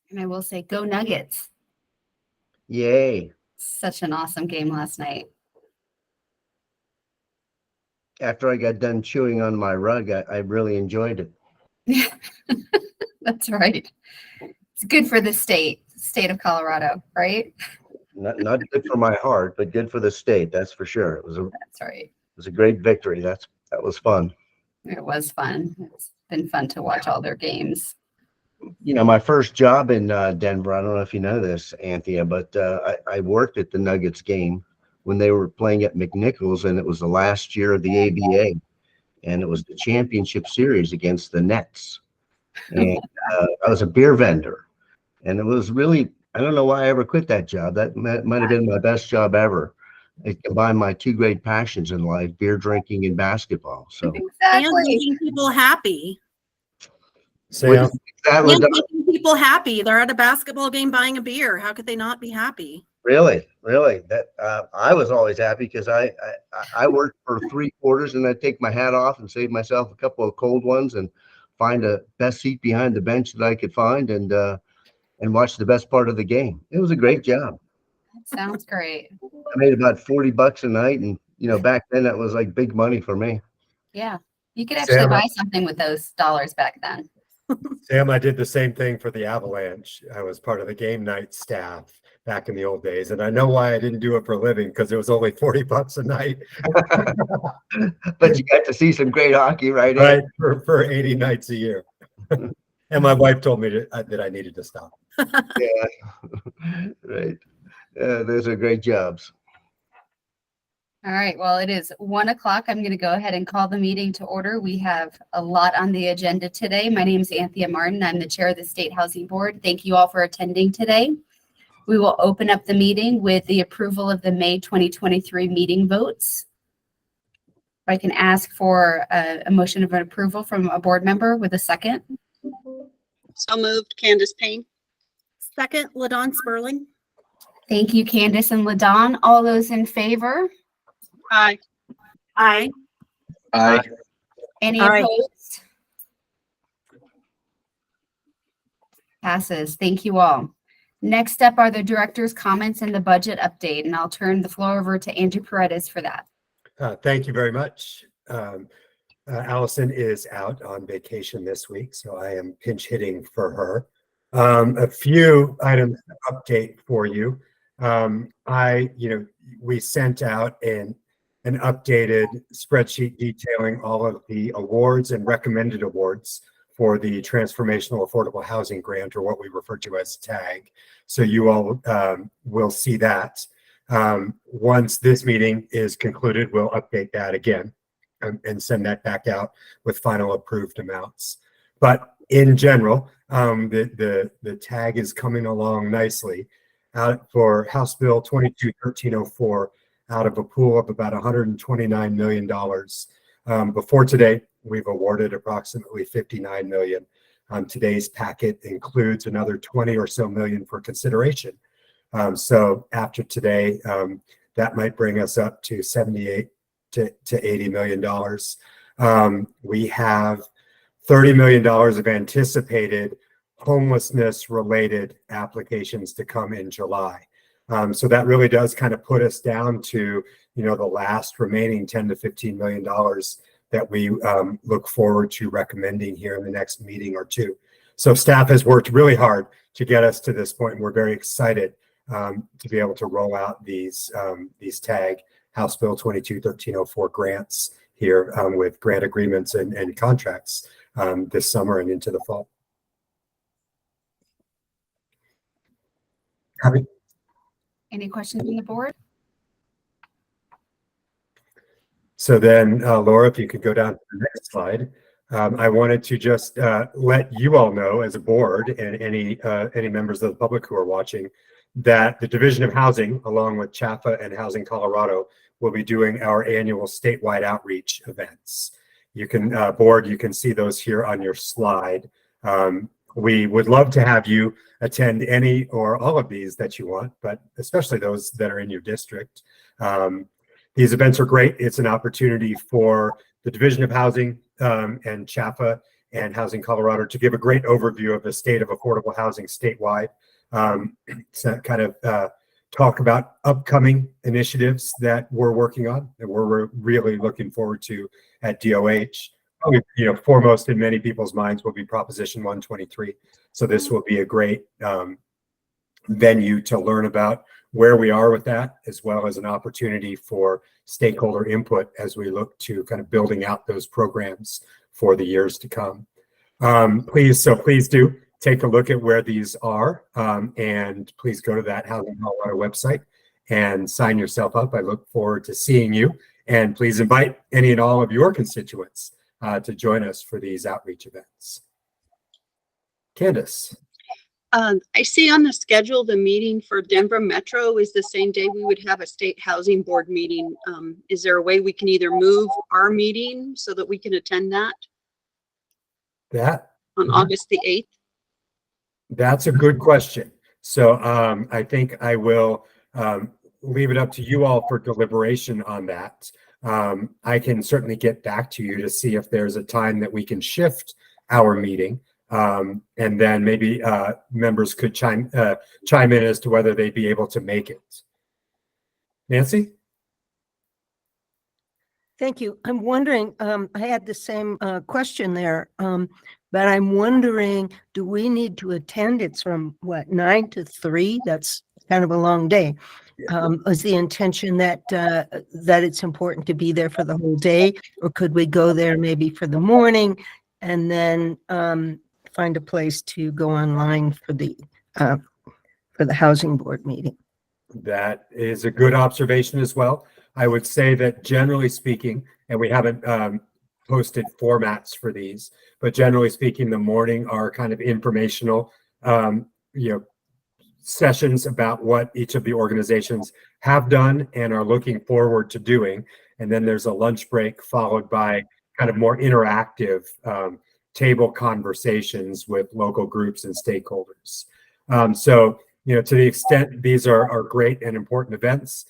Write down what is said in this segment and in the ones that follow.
And I will say, go Nuggets. Yay. Such an awesome game last night. After I got done chewing on my rug, I really enjoyed it. That's right. It's good for the state of Colorado, right? Not good for my heart, but good for the state. That's for sure. That's right. It was a great victory. That was fun. It was fun. It's been fun to watch all their games. My first job in Denver, I don't know if you know this, Anthea, but I worked at the Nuggets game when they were playing at McNichols, and it was the last year of the ABA, and it was the championship series against the Nets. And I was a beer vendor, and it was really, I don't know why I ever quit that job. That might have been my best job ever. It combined my two great passions in life, beer drinking and basketball. So And making people happy. Sam, And making people happy. They're at a basketball game buying a beer. How could they not be happy? Really, that I was always happy because I worked for 3 quarters, and I'd take my hat off and save myself a couple of cold ones and find a best seat behind the bench that I could find and watch the best part of the game. It was a great job. Sounds great. I made about $40 a night, and back then that was like big money for me. Yeah, you could actually buy something with those dollars back then. Sam, I did the same thing for the Avalanche. I was part of the game night staff back in the old days, and I know why I didn't do it for a living, because it was only $40 a night. But you got to see some great hockey, right? Right, for 80 nights a year. And my wife told me that I needed to stop. Yeah, right. Those are great jobs. All right. Well, it is 1 o'clock. I'm going to go ahead and call the meeting to order. We have a lot on the agenda today. My name is Anthea Martin. I'm the chair of the State Housing Board. Thank you all for attending today. We will open up the meeting with the approval of the May 2023 meeting votes. If I can ask for a motion of approval from a board member with a second. So moved, Candace Payne. Second, LaDon Sperling. Thank you, Candace and LaDon. All those in favor? Aye. Aye. Aye. Any Aye. opposed? Passes. Thank you all. Next up are the director's comments and the budget update, and I'll turn the floor over to Andrew Paredes for that. Thank you very much. Allison is out on vacation this week, so I am pinch hitting for her. A few items to update for you. We sent out an updated spreadsheet detailing all of the awards and recommended awards for the Transformational Affordable Housing Grant, or what we refer to as TAG. So you all will see that. Once this meeting is concluded, we'll update that again and send that back out with final approved amounts. But in general, the TAG is coming along nicely. For House Bill 22-1304, out of a pool of about $129 million. Before today, we've awarded approximately $59 million. Today's packet includes another 20 or so million for consideration. So after today, that might bring us up to $78 to $80 million. We have $30 million of anticipated homelessness-related applications to come in July. So that really does kind of put us down to, the last remaining $10 to $15 million that we look forward to recommending here in the next meeting or two. So staff has worked really hard to get us to this point, and we're very excited to be able to roll out these TAG House Bill 22-1304 grants here with grant agreements and contracts this summer and into the fall. Any questions from the board? So then, Laura, if you could go down to the next slide. I wanted to just let you all know as a board and any members of the public who are watching that the Division of Housing, along with CHAFA and Housing Colorado, will be doing our annual statewide outreach events. You can, board, you can see those here on your slide. We would love to have you attend any or all of these that you want, but especially those that are in your district. These events are great. It's an opportunity for the Division of Housing and CHAFA and Housing Colorado to give a great overview of the state of affordable housing statewide. So kind of talk about upcoming initiatives that we're working on and we're really looking forward to at DOH. Probably, foremost in many people's minds will be Proposition 123. So this will be a great venue to learn about where we are with that, as well as an opportunity for stakeholder input as we look to kind of building out those programs for the years to come. Please do take a look at where these are, and please go to that Housing Colorado website and sign yourself up. I look forward to seeing you, and please invite any and all of your constituents to join us for these outreach events. Candace. I see on the schedule, the meeting for Denver Metro is the same day we would have a state housing board meeting. Is there a way we can either move our meeting so that we can attend that on August the 8th? That's a good question. So I think I will leave it up to you all for deliberation on that. I can certainly get back to you to see if there's a time that we can shift our meeting. And then maybe members could chime in as to whether they'd be able to make it. Nancy? Thank you. I'm wondering, I had the same question there, but I'm wondering, do we need to attend? It's from 9 to 3? That's kind of a long day. Is the intention that it's important to be there for the whole day, or could we go there maybe for the morning and then find a place to go online for the housing board meeting? That is a good observation as well. I would say that generally speaking, and we haven't posted formats for these, but generally speaking, the morning are kind of informational, sessions about what each of the organizations have done and are looking forward to doing. And then there's a lunch break followed by kind of more interactive table conversations with local groups and stakeholders. So, to the extent these are great and important events,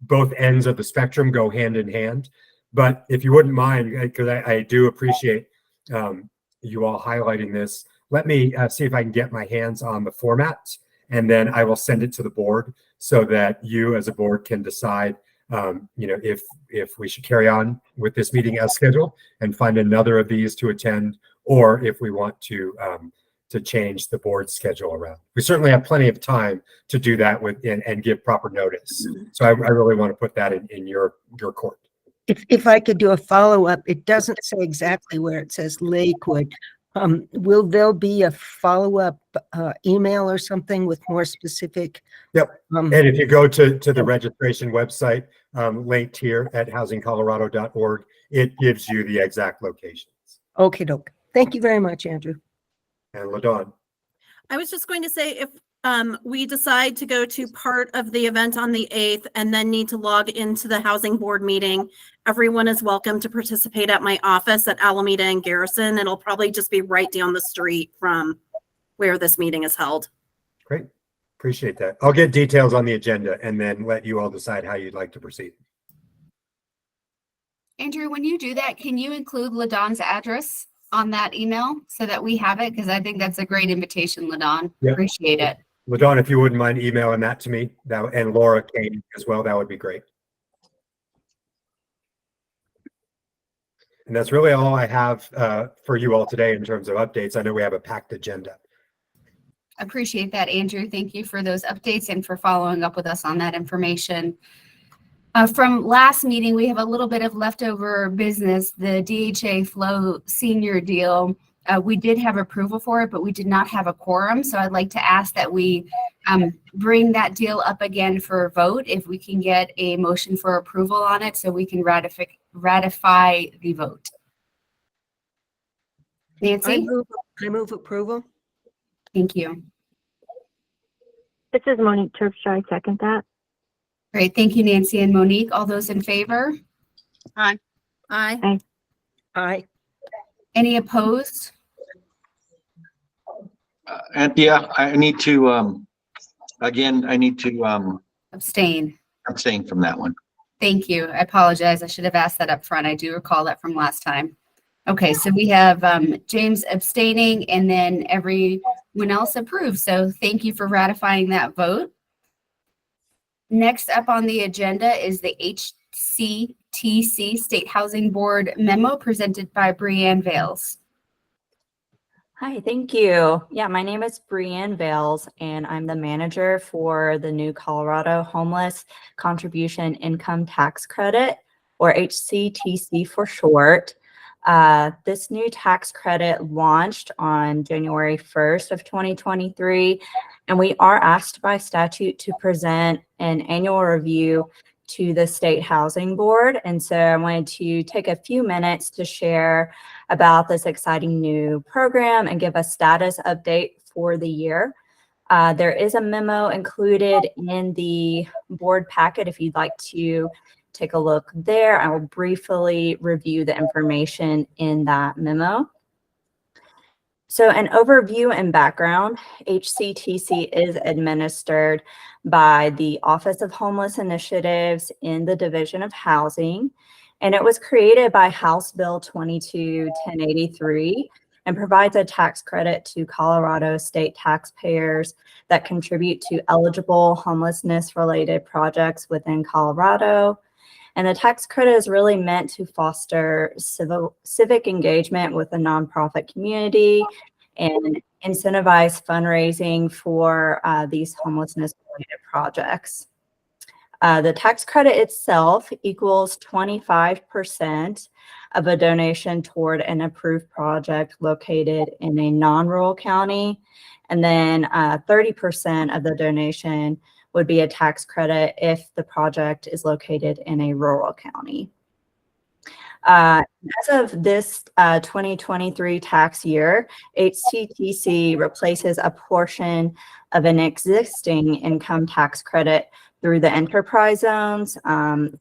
both ends of the spectrum go hand in hand. But if you wouldn't mind, because I do appreciate you all highlighting this, let me see if I can get my hands on the format, and then I will send it to the board so that you as a board can decide, if we should carry on with this meeting as scheduled and find another of these to attend, or if we want to change the board schedule around. We certainly have plenty of time to do that and give proper notice. So I really want to put that in your court. If I could do a follow-up, it doesn't say exactly where it says Lakewood. Will there be a follow-up email or something with more specific? Yep. And if you go to the registration website linked here at housingcolorado.org, it gives you the exact locations. Okay, doke. Thank you very much, Andrew. And LaDawn. I was just going to say, if we decide to go to part of the event on the 8th and then need to log into the housing board meeting, everyone is welcome to participate at my office at Alameda and Garrison. It'll probably just be right down the street from where this meeting is held. Great. Appreciate that. I'll get details on the agenda and then let you all decide how you'd like to proceed. Andrew, when you do that, can you include LaDawn's address on that email so that we have it? Because I think that's a great invitation, LaDawn. Yep. Appreciate it. LaDawn, if you wouldn't mind emailing that to me, and Laura Kane as well, that would be great. And that's really all I have for you all today in terms of updates. I know we have a packed agenda. Appreciate that, Andrew. Thank you for those updates and for following up with us on that information. From last meeting, we have a little bit of leftover business, the DHA Flow Senior deal. We did have approval for it, but we did not have a quorum. So I'd like to ask that we bring that deal up again for a vote, if we can get a motion for approval on it so we can ratify the vote. Nancy? I move approval. Thank you. This is Monique Terpstra. I second that. Great. Thank you, Nancy and Monique. All those in favor? Aye. Aye. Any opposed? Anthea, I need to, Abstain. abstain from that one. Thank you. I apologize. I should have asked that up front. I do recall that from last time. Okay, so we have James abstaining and then everyone else approved. So thank you for ratifying that vote. Next up on the agenda is the HCTC State Housing Board memo presented by Breanne Vales. Hi, thank you. Yeah, my name is Breanne Vales, and I'm the manager for the new Colorado Homeless Contribution Income Tax Credit, or HCTC for short. This new tax credit launched on January 1st of 2023, and we are asked by statute to present an annual review to the State Housing Board. And so I wanted to take a few minutes to share about this exciting new program and give a status update for the year. There is a memo included in the board packet if you'd like to take a look there. I will briefly review the information in that memo. So an overview and background, HCTC is administered by the Office of Homeless Initiatives in the Division of Housing, and it was created by House Bill 22-1083 and provides a tax credit to Colorado state taxpayers that contribute to eligible homelessness-related projects within Colorado. And the tax credit is really meant to foster civic engagement with the nonprofit community and incentivize fundraising for these homelessness-related projects. The tax credit itself equals 25% of a donation toward an approved project located in a non-rural county, and then 30% of the donation would be a tax credit if the project is located in a rural county. As of this 2023 tax year, HCTC replaces a portion of an existing income tax credit through the enterprise zones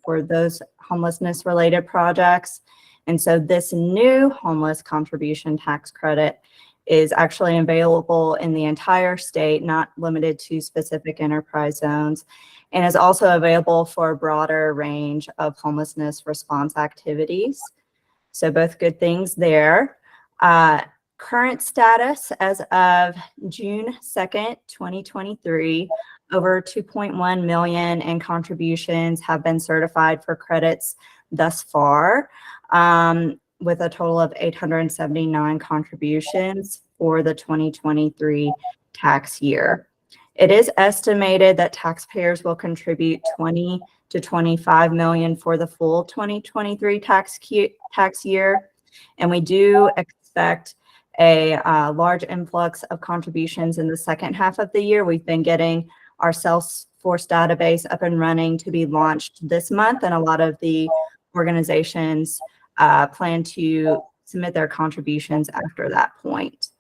for those homelessness-related projects. And so this new homeless contribution tax credit is actually available in the entire state, not limited to specific enterprise zones, and is also available for a broader range of homelessness response activities. So both good things there. Current status as of June 2nd, 2023, over 2.1 million in contributions have been certified for credits thus far, with a total of 879 contributions for the 2023 tax year. It is estimated that taxpayers will contribute 20 to 25 million for the full 2023 tax year, and we do expect a large influx of contributions in the second half of the year. We've been getting our Salesforce database up and running to be launched this month, and a lot of the organizations plan to submit their contributions after that point.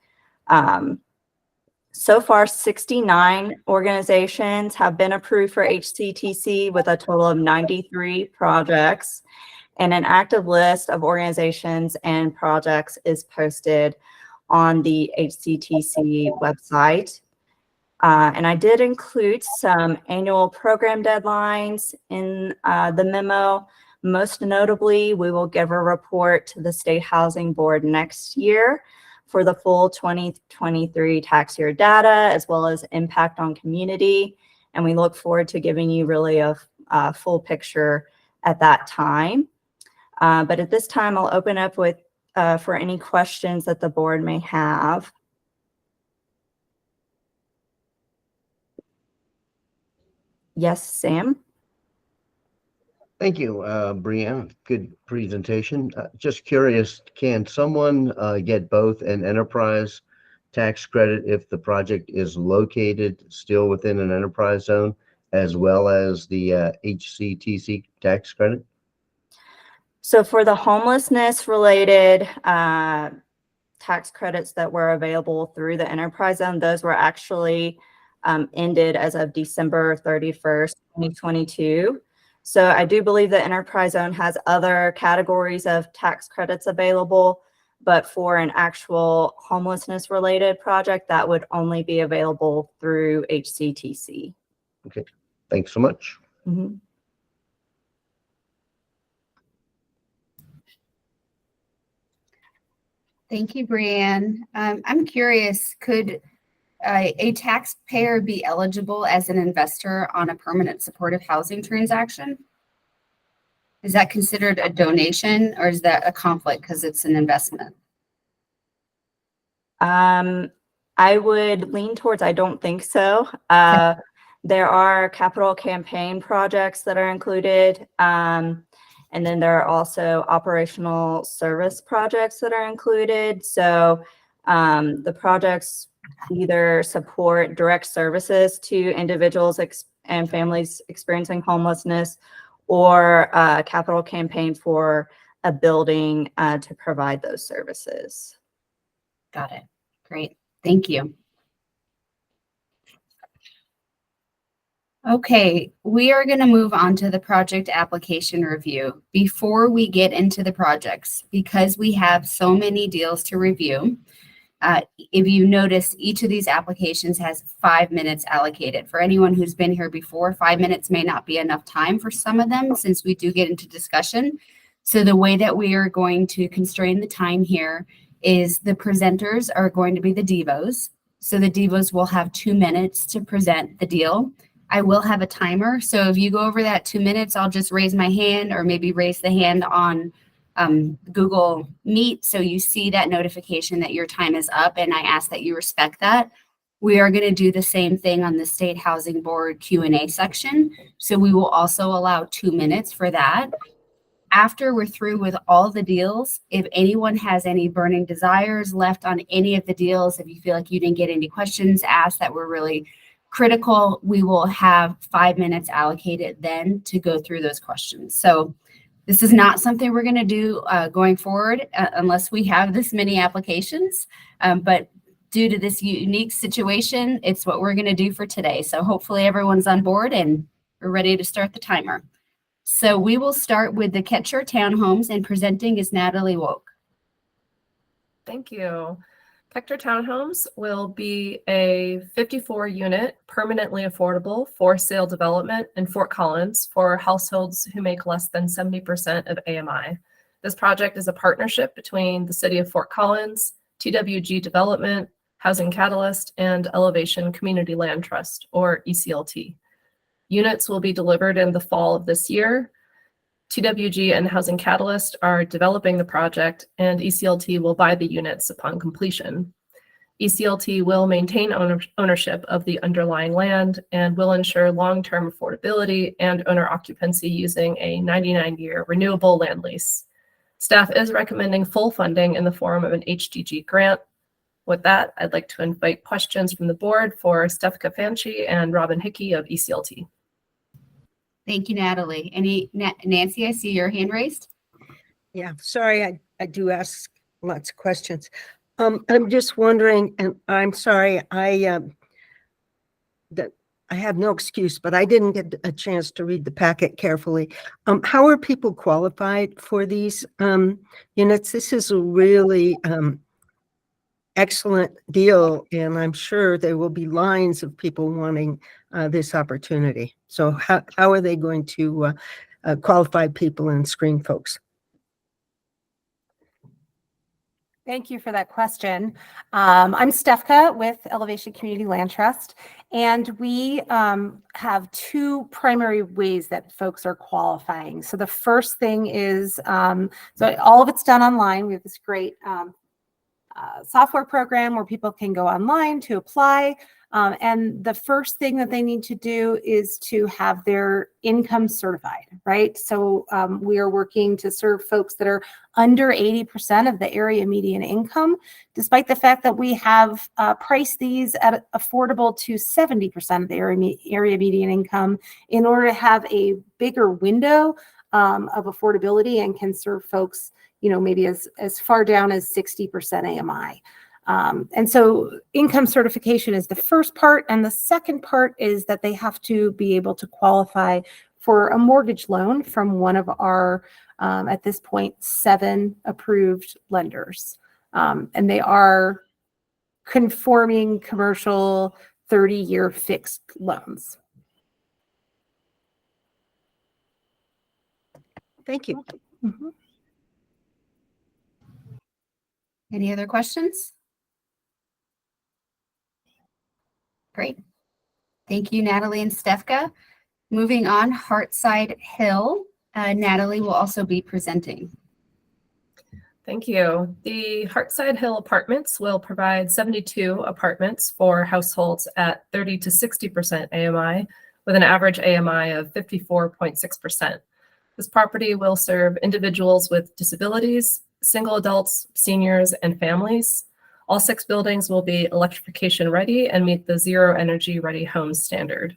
So far, 69 organizations have been approved for HCTC with a total of 93 projects, and an active list of organizations and projects is posted on the HCTC website. And I did include some annual program deadlines in the memo. Most notably, we will give a report to the State Housing Board next year for the full 2023 tax year data, as well as impact on community. And we look forward to giving you really a full picture at that time. But at this time, I'll open up with for any questions that the board may have. Yes, Sam? Thank you, Breanne. Good presentation. Just curious, can someone get both an enterprise tax credit if the project is located still within an enterprise zone, as well as the HCTC tax credit? So for the homelessness related tax credits that were available through the enterprise zone, those were actually ended as of December 31st, 2022. So I do believe the enterprise zone has other categories of tax credits available, but for an actual homelessness related project, that would only be available through HCTC. Okay, thanks so much. Mm-hmm. Thank you, Brianne. I'm curious, could a taxpayer be eligible as an investor on a permanent supportive housing transaction? Is that considered a donation or is that a conflict because it's an investment? I would lean towards, I don't think so. There are capital campaign projects that are included. And then there are also operational service projects that are included. So the projects either support direct services to individuals and families experiencing homelessness, or capital campaign for a building to provide those services. Got it. Great. Thank you. Okay, we are going to move on to the project application review. Before we get into the projects, because we have so many deals to review, if you notice, each of these applications has 5 minutes allocated. For anyone who's been here before, 5 minutes may not be enough time for some of them since we do get into discussion. So the way that we are going to constrain the time here is the presenters are going to be the Devos. So the Devos will have 2 minutes to present the deal. I will have a timer. So if you go over that 2 minutes, I'll just raise my hand or maybe raise the hand on Google Meet. So you see that notification that your time is up, and I ask that you respect that. We are going to do the same thing on the State Housing Board Q&A section. So we will also allow 2 minutes for that. After we're through with all the deals, if anyone has any burning desires left on any of the deals, if you feel like you didn't get any questions asked that were really critical, we will have 5 minutes allocated then to go through those questions. So this is not something we're going to do going forward unless we have this many applications. But due to this unique situation, it's what we're going to do for today. So hopefully everyone's on board and we're ready to start the timer. So we will start with the Ketcher Townhomes, and presenting is Natalie Woke. Thank you. Ketcher Townhomes will be a 54-unit, permanently affordable for-sale development in Fort Collins for households who make less than 70% of AMI. This project is a partnership between the City of Fort Collins, TWG Development, Housing Catalyst, and Elevation Community Land Trust, or ECLT. Units will be delivered in the fall of this year. TWG and Housing Catalyst are developing the project, and ECLT will buy the units upon completion. ECLT will maintain ownership of the underlying land and will ensure long-term affordability and owner occupancy using a 99-year renewable land lease. Staff is recommending full funding in the form of an HDG grant. With that, I'd like to invite questions from the board for Steph Kafanchi and Robin Hickey of ECLT. Thank you, Natalie. Nancy, I see your hand raised. Yeah, sorry, I do ask lots of questions. I'm just wondering, and I'm sorry, I have no excuse, but I didn't get a chance to read the packet carefully. How are people qualified for these units? This is a really excellent deal, and I'm sure there will be lines of people wanting this opportunity. So how are they going to qualify people and screen folks? Thank you for that question. I'm Stefka with Elevation Community Land Trust, and we have 2 primary ways that folks are qualifying. So the first thing is, so all of it's done online. We have this great software program where people can go online to apply. And the first thing that they need to do is to have their income certified, right? So we are working to serve folks that are under 80% of the area median income, despite the fact that we have priced these at affordable to 70% of the area median income in order to have a bigger window of affordability and can serve folks, you know, maybe as far down as 60% AMI. And so income certification is the first part. And the second part is that they have to be able to qualify for a mortgage loan from one of our, at this point, 7 approved lenders. And they are conforming commercial 30-year fixed loans. Thank you. Mm-hmm. Any other questions? Great. Thank you, Natalie and Stefka. Moving on, Hartside Hill. Natalie will also be presenting. Thank you. The Hartside Hill Apartments will provide 72 apartments for households at 30 to 60% AMI with an average AMI of 54.6%. This property will serve individuals with disabilities, single adults, seniors, and families. All 6 buildings will be electrification ready and meet the Zero Energy Ready Homes standard.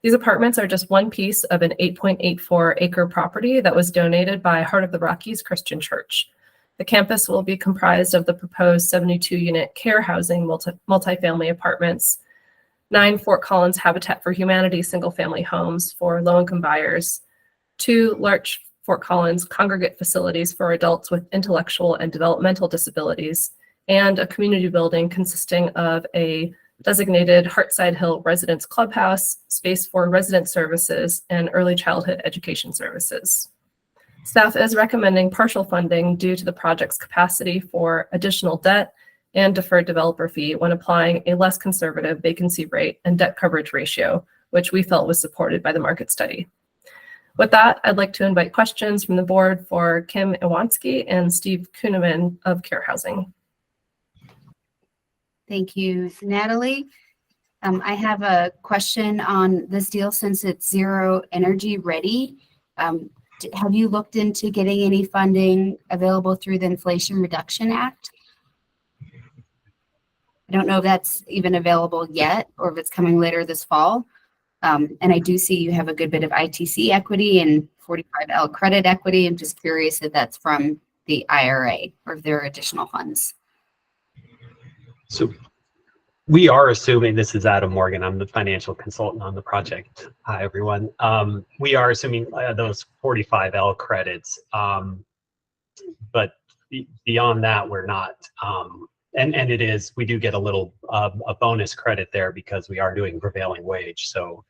These apartments are just one piece of an 8.84 acre property that was donated by Heart of the Rockies Christian Church. The campus will be comprised of the proposed 72-unit care housing multifamily apartments, 9 Fort Collins Habitat for Humanity single-family homes for low-income buyers, 2 large Fort Collins congregate facilities for adults with intellectual and developmental disabilities, and a community building consisting of a designated Hartside Hill Residence Clubhouse, space for resident services, and early childhood education services. Staff is recommending partial funding due to the project's capacity for additional debt and deferred developer fee when applying a less conservative vacancy rate and debt coverage ratio, which we felt was supported by the market study. With that, I'd like to invite questions from the board for Kim Iwanski and Steve Kuhneman of Care Housing. Thank you, Natalie. I have a question on this deal since it's Zero Energy Ready. Have you looked into getting any funding available through the Inflation Reduction Act? I don't know if that's even available yet or if it's coming later this fall. And I do see you have a good bit of ITC equity and 45L credit equity. I'm just curious if that's from the IRA or if there are additional funds. So we are assuming, this is Adam Morgan, I'm the financial consultant on the project. Hi, everyone. We are assuming those 45L credits, but beyond that, we're not. And it is, we do get a little a bonus credit there because we are doing prevailing wage. So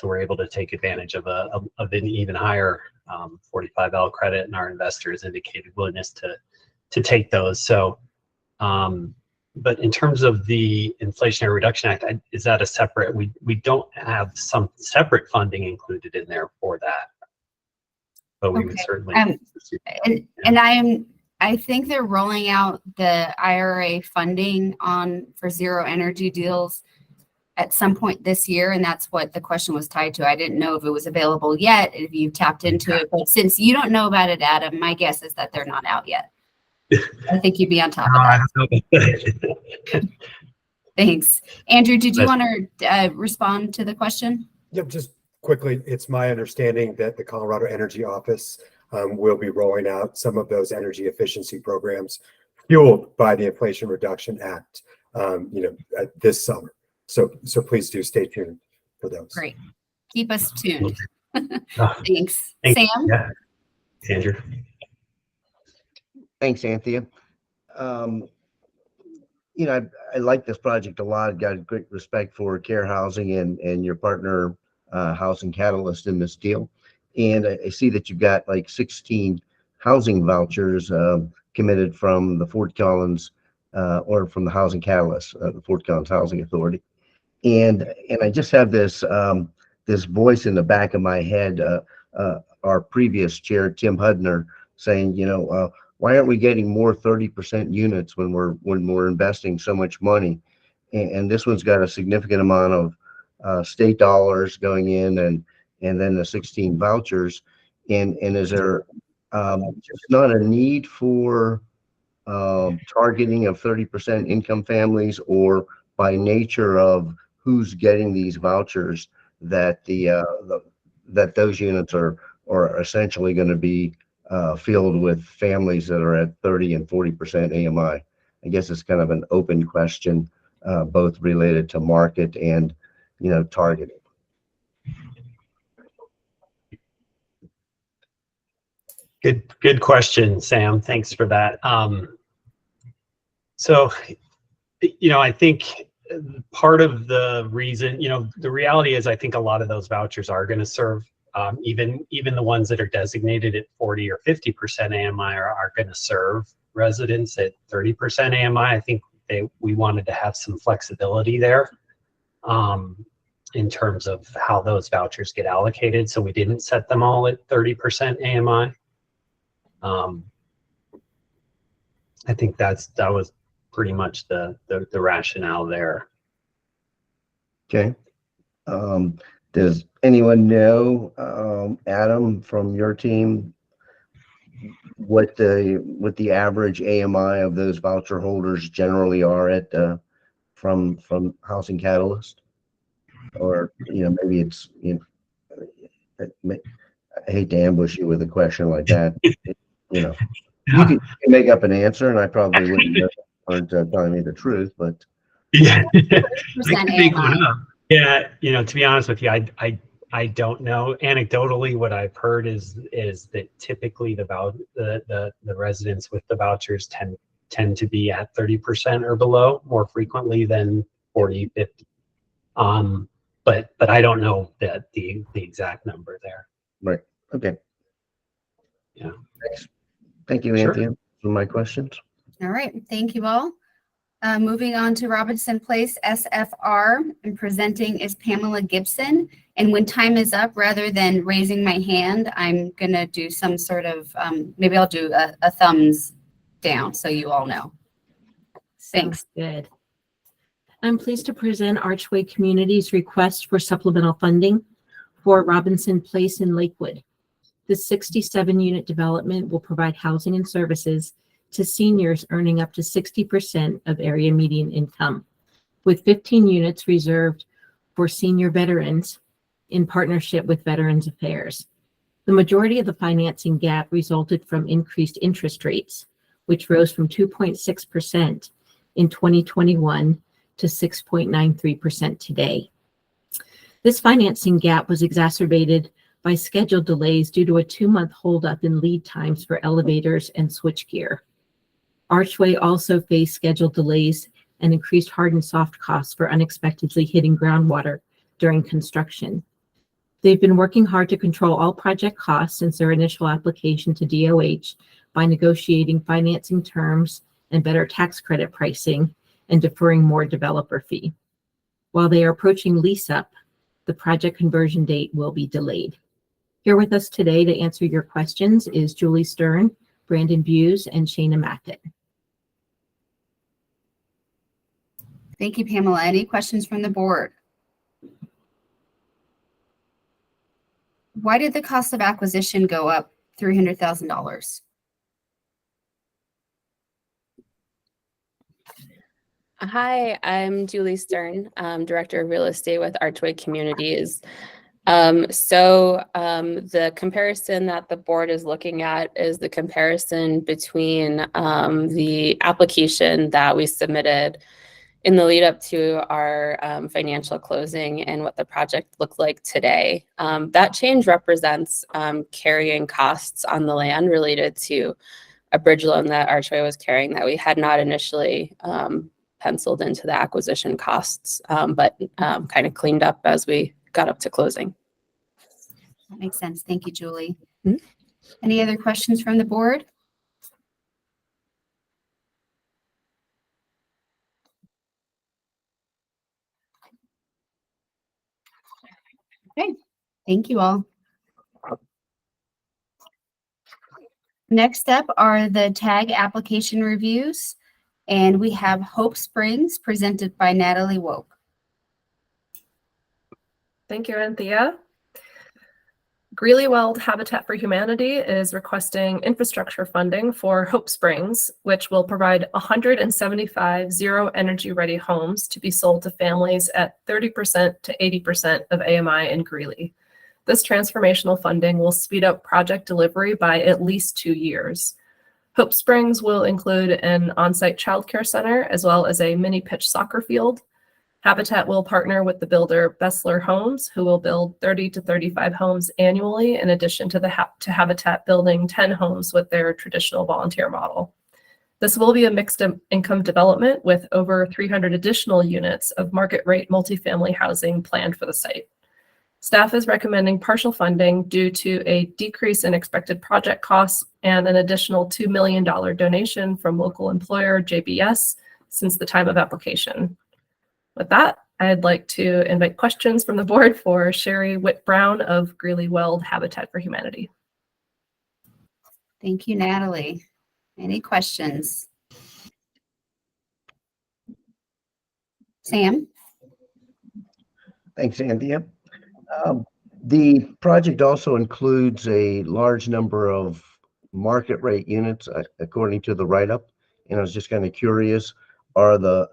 we're able to take advantage of an even higher 45L credit, and our investors indicated willingness to take those. So, but in terms of the Inflationary Reduction Act, is that a separate, we don't have some separate funding included in there for that, but we would certainly. I think they're rolling out the IRA funding for zero energy deals at some point this year, and that's what the question was tied to. I didn't know if it was available yet, if you tapped into it, but since you don't know about it, Adam, my guess is that they're not out yet. I think you'd be on top of that. Thanks. Andrew, did you want to respond to the question? Yep, just quickly, it's my understanding that the Colorado Energy Office will be rolling out some of those energy efficiency programs fueled by the Inflation Reduction Act, this summer. So please do stay tuned for those. Great. Keep us tuned. Thanks. Sam? Yeah. Andrew. Thanks, Anthea. I like this project a lot. Got great respect for Care Housing and your partner, Housing Catalyst, in this deal. And I see that you've got like 16 housing vouchers committed from the Fort Collins or from the Housing Catalyst, the Fort Collins Housing Authority. And I just have this this voice in the back of my head, our previous chair, Tim Hudner, saying, why aren't we getting more 30% units when we're investing so much money? And this one's got a significant amount of state dollars going in, and then the 16 vouchers. And is there just not a need for targeting of 30% income families, or by nature of who's getting these vouchers, that that those units are essentially going to be filled with families that are at 30 and 40% AMI? I guess it's kind of an open question, both related to market and targeting. Good question, Sam. Thanks for that. So, I think part of the reason, the reality is, I think a lot of those vouchers are going to serve, even the ones that are designated at 40 or 50% AMI are going to serve residents at 30% AMI. I think we wanted to have some flexibility there in terms of how those vouchers get allocated. So we didn't set them all at 30% AMI. I think that was pretty much the rationale there. Okay. Does anyone know, Adam, from your team, what the average AMI of those voucher holders generally are at from Housing Catalyst? Or, you know, maybe it's, you know, I hate to ambush you with a question like that. You know, you can make up an answer, and I probably wouldn't know, aren't telling me the truth, but Yeah. Percent AMI. AMI. Yeah, you know, to be honest with you, I don't know. Anecdotally, what I've heard is that typically the residents with the vouchers tend to be at 30% or below more frequently than 40, 50. But I don't know that the exact number there. right. Okay. Yeah. Thanks. Thank you, Sure. Anthony, for my questions. All right, thank you all. Moving on to Robinson Place SFR, and presenting is Pamela Gibson. And when time is up, rather than raising my hand, I'm gonna do some sort of, maybe I'll do a thumbs down so you all know. Thanks. Sounds good. I'm pleased to present Archway Community's request for supplemental funding for Robinson Place in Lakewood. The 67-unit development will provide housing and services to seniors earning up to 60% of area median income, with 15 units reserved for senior veterans in partnership with Veterans Affairs. The majority of the financing gap resulted from increased interest rates, which rose from 2.6% in 2021 to 6.93% today. This financing gap was exacerbated by scheduled delays due to a 2-month holdup in lead times for elevators and switchgear. Archway also faced scheduled delays and increased hard and soft costs for unexpectedly hitting groundwater during construction. They've been working hard to control all project costs since their initial application to DOH by negotiating financing terms and better tax credit pricing and deferring more developer fee. While they are approaching lease up, the project conversion date will be delayed. Here with us today to answer your questions is Julie Stern, Brandon Buse, and Shana Mackett. Thank you, Pamela. Any questions from the board? Why did the cost of acquisition go up $300,000? Hi, I'm Julie Stern, Director of Real Estate with Archway Communities. The comparison that the board is looking at is the comparison between the application that we submitted in the lead up to our financial closing and what the project looked like today. That change represents carrying costs on the land related to a bridge loan that Archway was carrying that we had not initially penciled into the acquisition costs, but kind of cleaned up as we got up to closing. That makes sense. Thank you, Julie. Mhm. Any other questions from the board? Okay, thank you all. Next up are the tag application reviews, and we have Hope Springs presented by Natalie Woke. Thank you, Anthea. Greeley-Weld Habitat for Humanity is requesting infrastructure funding for Hope Springs, which will provide 175 zero-energy-ready homes to be sold to families at 30% to 80% of AMI in Greeley. This transformational funding will speed up project delivery by at least 2 years. Hope Springs will include an on-site childcare center as well as a mini pitch soccer field. Habitat will partner with the builder Bessler Homes, who will build 30 to 35 homes annually, in addition to Habitat building 10 homes with their traditional volunteer model. This will be a mixed income development with over 300 additional units of market rate multifamily housing planned for the site. Staff is recommending partial funding due to a decrease in expected project costs and an additional $2 million donation from local employer JBS since the time of application. With that, I'd like to invite questions from the board for Sherry Witt-Brown of Greeley Weld Habitat for Humanity. Thank you, Natalie. Any questions? Sam? Thanks, Anthea. The project also includes a large number of market rate units, according to the write-up. And I was just kind of curious, are the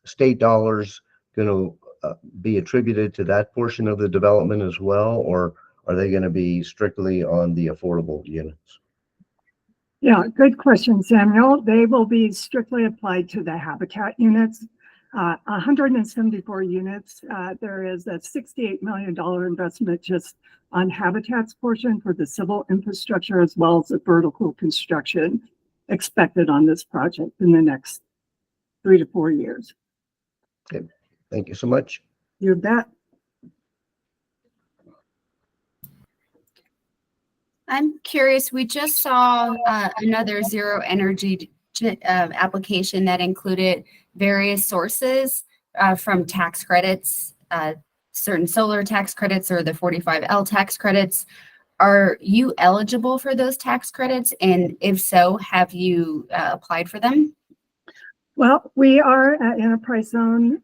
state dollars going to be attributed to that portion of the development as well, or are they going to be strictly on the affordable units? Yeah, good question, Samuel. They will be strictly applied to the Habitat units. 174 units. There is a $68 million investment just on Habitat's portion for the civil infrastructure, as well as the vertical construction expected on this project in the next 3 to 4 years. Okay, thank you so much. You bet. I'm curious, we just saw another zero energy application that included various sources from tax credits, certain solar tax credits or the 45L tax credits. Are you eligible for those tax credits? And if so, have you applied for them? Well, we are an enterprise zone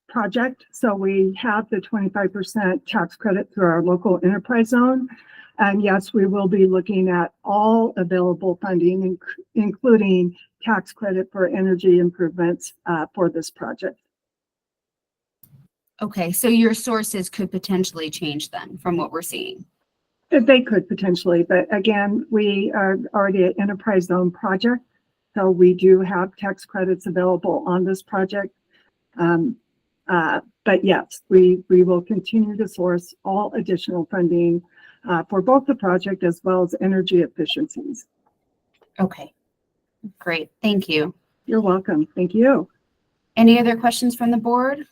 project. So we have the 25% tax credit through our local enterprise zone. And yes, we will be looking at all available funding, including tax credit for energy improvements for this project. Okay, so your sources could potentially change then from what we're seeing. They could potentially, but again, we are already an enterprise zone project. So we do have tax credits available on this project. But yes, we will continue to source all additional funding for both the project as well as energy efficiencies. Okay, great. Thank you. You're welcome. Thank you. Any other questions from the board?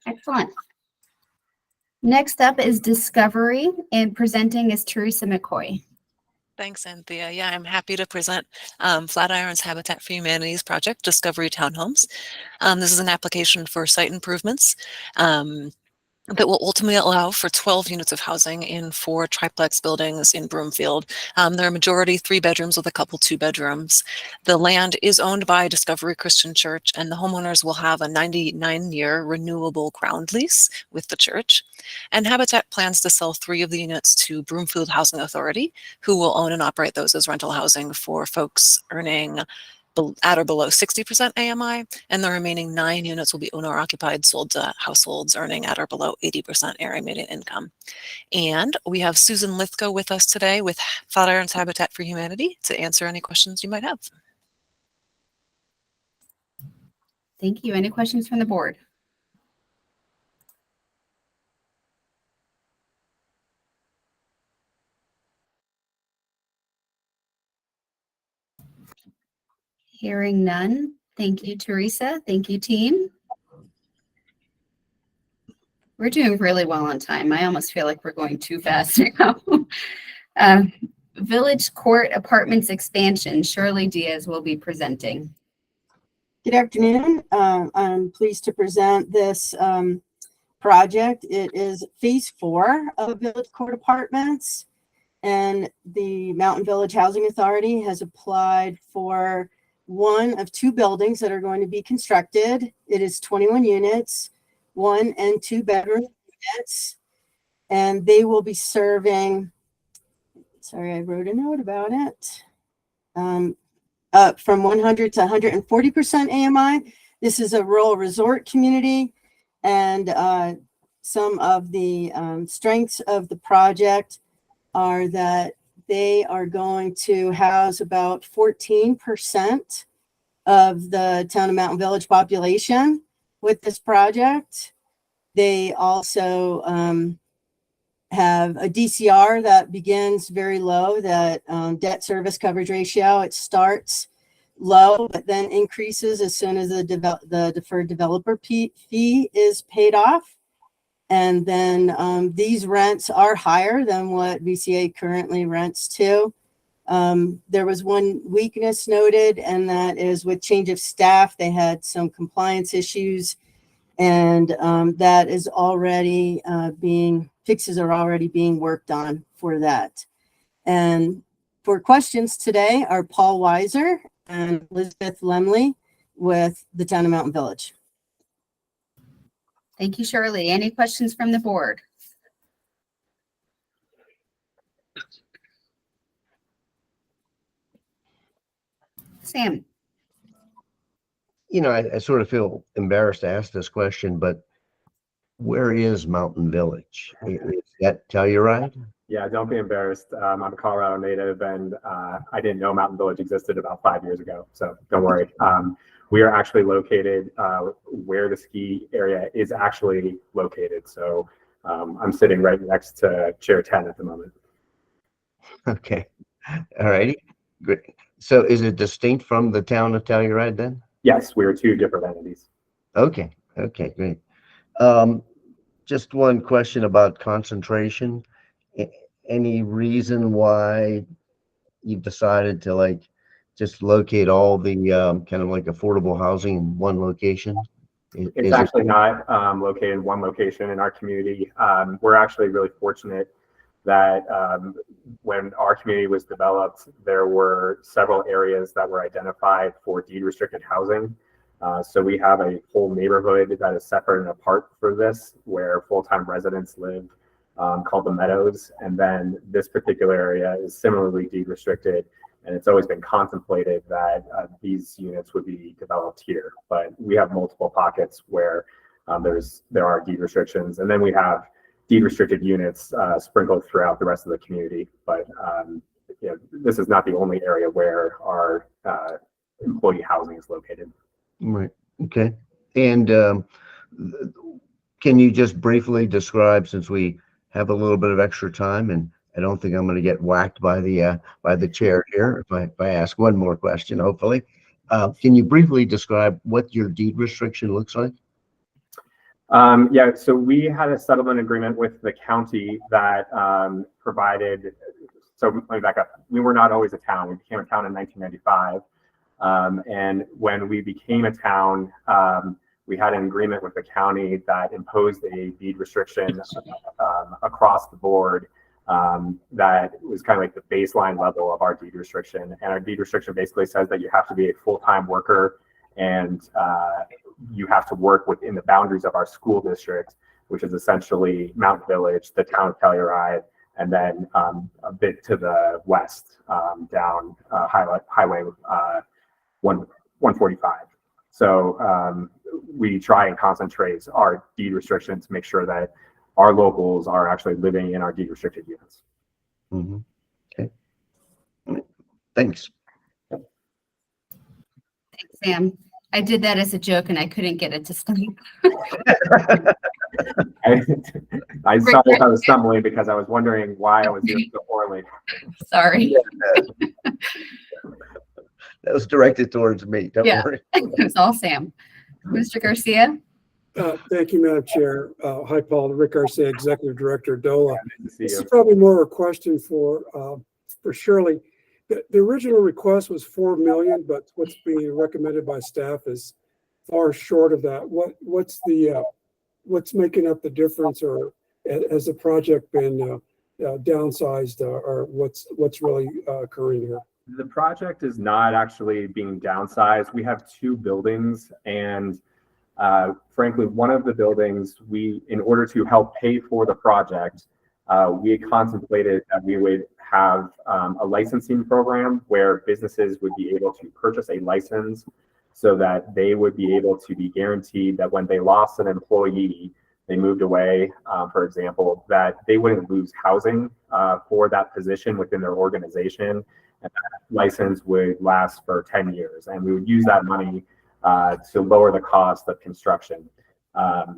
Excellent. Next up is Discovery, and presenting is Teresa McCoy. Thanks, Anthea. Yeah, I'm happy to present Flatiron's Habitat for Humanity's project, Discovery Townhomes. This is an application for site improvements that will ultimately allow for 12 units of housing in 4 triplex buildings in Broomfield. They're a majority 3 bedrooms with a couple 2 bedrooms. The land is owned by Discovery Christian Church, and the homeowners will have a 99-year renewable ground lease with the church. And Habitat plans to sell 3 of the units to Broomfield Housing Authority, who will own and operate those as rental housing for folks earning at or below 60% AMI, and the remaining 9 units will be owner occupied, sold to households earning at or below 80% area median income. And we have Susan Lithgow with us today with Flatiron's Habitat for Humanity to answer any questions you might have. Thank you. Any questions from the board? Hearing none. Thank you, Teresa. Thank you, team. We're doing really well on time. I almost feel like we're going too fast now. Village Court Apartments expansion. Shirley Diaz will be presenting. Good afternoon. I'm pleased to present this project. It is phase 4 of Village Court Apartments, and the Mountain Village Housing Authority has applied for 1 of 2 buildings that are going to be constructed. It is 21 units, 1 and 2 bedroom units, and they will be serving, sorry, I wrote a note about it, up from 100 to 140% AMI. This is a rural resort community, and some of the strengths of the project are that they are going to house about 14% of the town of Mountain Village population with this project. They also have a DCR that begins very low, that debt service coverage ratio. It starts low, but then increases as soon as the deferred developer fee is paid off. And then these rents are higher than what VCA currently rents to. There was one weakness noted, and that is with change of staff, they had some compliance issues, and that is already fixes are already being worked on for that. And for questions today are Paul Weiser and Elizabeth Lemley with the Town of Mountain Village. Thank you, Shirley. Any questions from the board? Sam. You know, I sort of feel embarrassed to ask this question, but where is Mountain Village? Is that Telluride? Yeah, don't be embarrassed. I'm a Colorado native, and I didn't know Mountain Village existed about 5 years ago, so don't worry. We are actually located where the ski area is actually located. So I'm sitting right next to Chair 10 at the moment. Okay. All righty. Great. So is it distinct from the town of Telluride then? Yes, we are two different entities. Okay. Okay, great. Just one question about concentration. Any reason why you decided to like just locate all the kind of like affordable housing in one location? It's actually not located in one location in our community. We're actually really fortunate that when our community was developed, there were several areas that were identified for deed restricted housing. So we have a whole neighborhood that is separate and apart for this, where full-time residents live, called the Meadows. And then this particular area is similarly deed restricted. And it's always been contemplated that these units would be developed here. But we have multiple pockets where there are deed restrictions. And then we have deed restricted units sprinkled throughout the rest of the community. But you know, this is not the only area where our employee housing is located. Right. Okay. And can you just briefly describe, since we have a little bit of extra time, and I don't think I'm going to get whacked by the chair here if I ask one more question, hopefully. Can you briefly describe what your deed restriction looks like? Yeah, so we had a settlement agreement with the county that provided, so let me back up. We were not always a town. We became a town in 1995. And when we became a town, we had an agreement with the county that imposed a deed restriction across the board that was kind of like the baseline level of our deed restriction. And our deed restriction basically says that you have to be a full-time worker and you have to work within the boundaries of our school district, which is essentially Mountain Village, the town of Telluride, and then a bit to the west down Highway 145. So we try and concentrate our deed restrictions to make sure that our locals are actually living in our deed restricted units. Mm-hmm. Okay. Thanks. Thanks, Sam. I did that as a joke and I couldn't get it to stop. I stumbled. I was stumbling because I was wondering why I was doing so poorly. Sorry. That was directed towards me. Don't worry. It was all Sam. Mr. Garcia. Thank you, Madam Chair. Hi, Paul. Rick Garcia, Executive Director, DOLA. Nice to see This you. is probably more a question for Shirley. The original request was 4 million, but what's being recommended by staff is far short of that. What's making up the difference, or has the project been downsized, or what's really occurring here? The project is not actually being downsized. We have two buildings, and frankly, one of the buildings, in order to help pay for the project, we had contemplated that we would have a licensing program where businesses would be able to purchase a license so that they would be able to be guaranteed that when they lost an employee, they moved away, for example, that they wouldn't lose housing for that position within their organization. And that license would last for 10 years. And we would use that money to lower the cost of construction. That,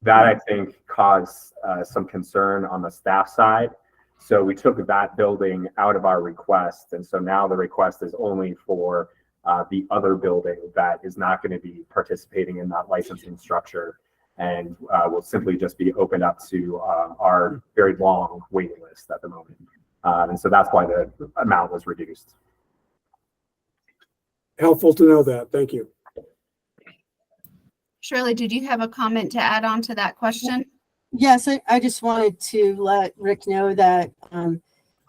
I think, caused some concern on the staff side. So we took that building out of our request. And so now the request is only for the other building that is not going to be participating in that licensing structure. and will simply just be opened up to our very long waiting list at the moment. And so that's why the amount was reduced. Helpful to know that. Thank you. Shirley, did you have a comment to add on to that question? Yes, I just wanted to let Rick know that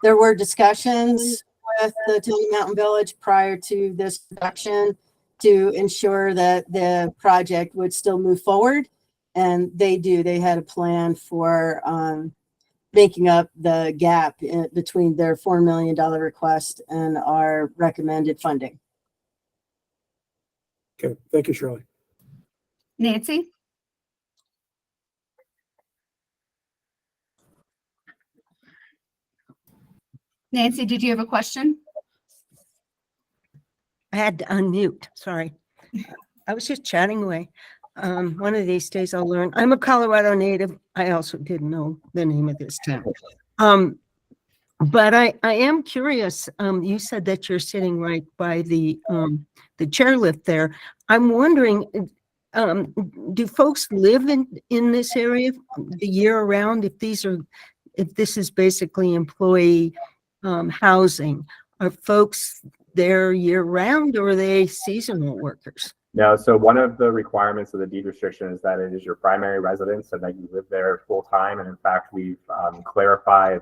there were discussions with the Town of Mountain Village prior to this production to ensure that the project would still move forward. And they had a plan for making up the gap between their $4 million request and our recommended funding. Okay, thank you, Shirley. Nancy? Nancy, did you have a question? I had to unmute, sorry. I was just chatting away. One of these days I'll learn. I'm a Colorado native. I also didn't know the name of this town. But I am curious. You said that you're sitting right by the chairlift there. I'm wondering, do folks live in this area the year round? If this is basically employee housing, are folks there year round, or are they seasonal workers? No, so one of the requirements of the deed restriction is that it is your primary residence and that you live there full time. And in fact, we've clarified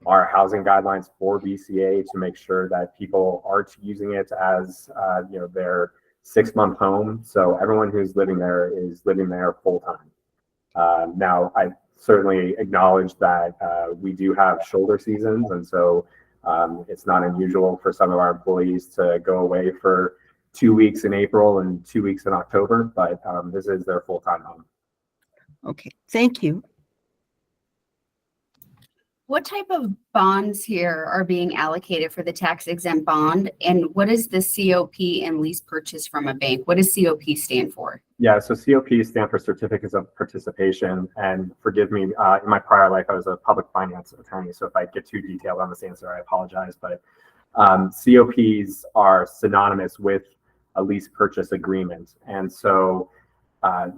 our housing guidelines for VCA to make sure that people aren't using it as their 6-month home. So everyone who's living there is living there full time. Now, I certainly acknowledge that we do have shoulder seasons, and so it's not unusual for some of our employees to go away for 2 weeks in April and 2 weeks in October, but this is their full-time home. Okay, thank you. What type of bonds here are being allocated for the tax exempt bond? And what is the COP and lease purchase from a bank? What does COP stand for? Yeah, so COP stand for Certificates of Participation. And forgive me, in my prior life, I was a public finance attorney. So if I get too detailed on this answer, I apologize. But COPs are synonymous with a lease purchase agreement. And so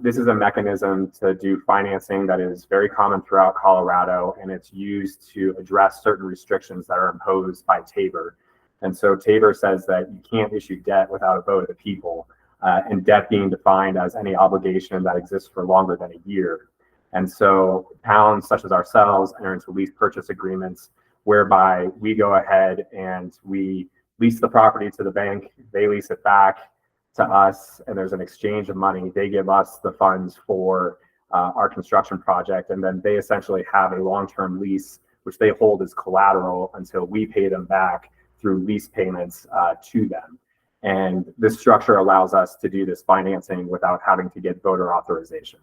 this is a mechanism to do financing that is very common throughout Colorado, and it's used to address certain restrictions that are imposed by Tabor. And so Tabor says that you can't issue debt without a vote of the people, and debt being defined as any obligation that exists for longer than a year. And so towns such as ourselves enter into lease purchase agreements whereby we go ahead and we lease the property to the bank, they lease it back to us, and there's an exchange of money. They give us the funds for our construction project, and then they essentially have a long-term lease, which they hold as collateral until we pay them back through lease payments to them. And this structure allows us to do this financing without having to get voter authorization.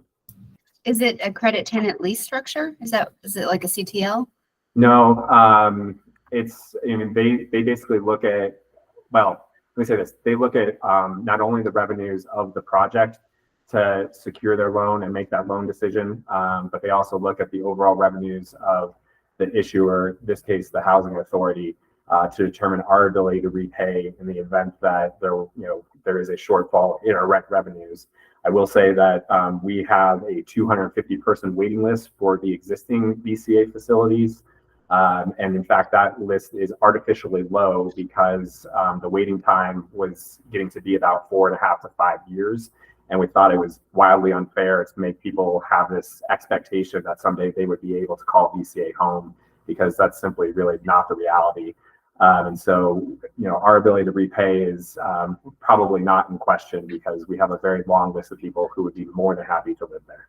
Is it a credit tenant lease structure? Is it like a CTL? No, they basically look at, well, let me say this. They look at not only the revenues of the project to secure their loan and make that loan decision, but they also look at the overall revenues of the issuer, in this case, the housing authority, to determine our ability to repay in the event that there is a shortfall in our rent revenues. I will say that we have a 250-person waiting list for the existing VCA facilities. And in fact, that list is artificially low because the waiting time was getting to be about 4.5 to 5 years. And we thought it was wildly unfair to make people have this expectation that someday they would be able to call VCA home, because that's simply really not the reality. And so, our ability to repay is probably not in question, because we have a very long list of people who would be more than happy to live there.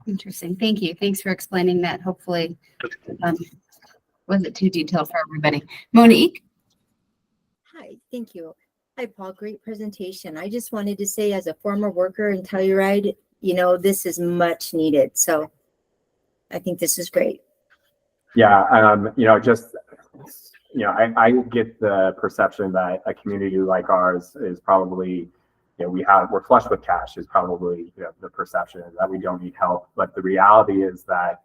Interesting. Thank you. Thanks for explaining that. Hopefully, wasn't too detailed for everybody. Monique? Hi, thank you. Hi, Paul. Great presentation. I just wanted to say, as a former worker in Telluride, this is much needed. So I think this is great. Yeah, I get the perception that a community like ours is probably, we're flush with cash is probably the perception, that we don't need help. But the reality is that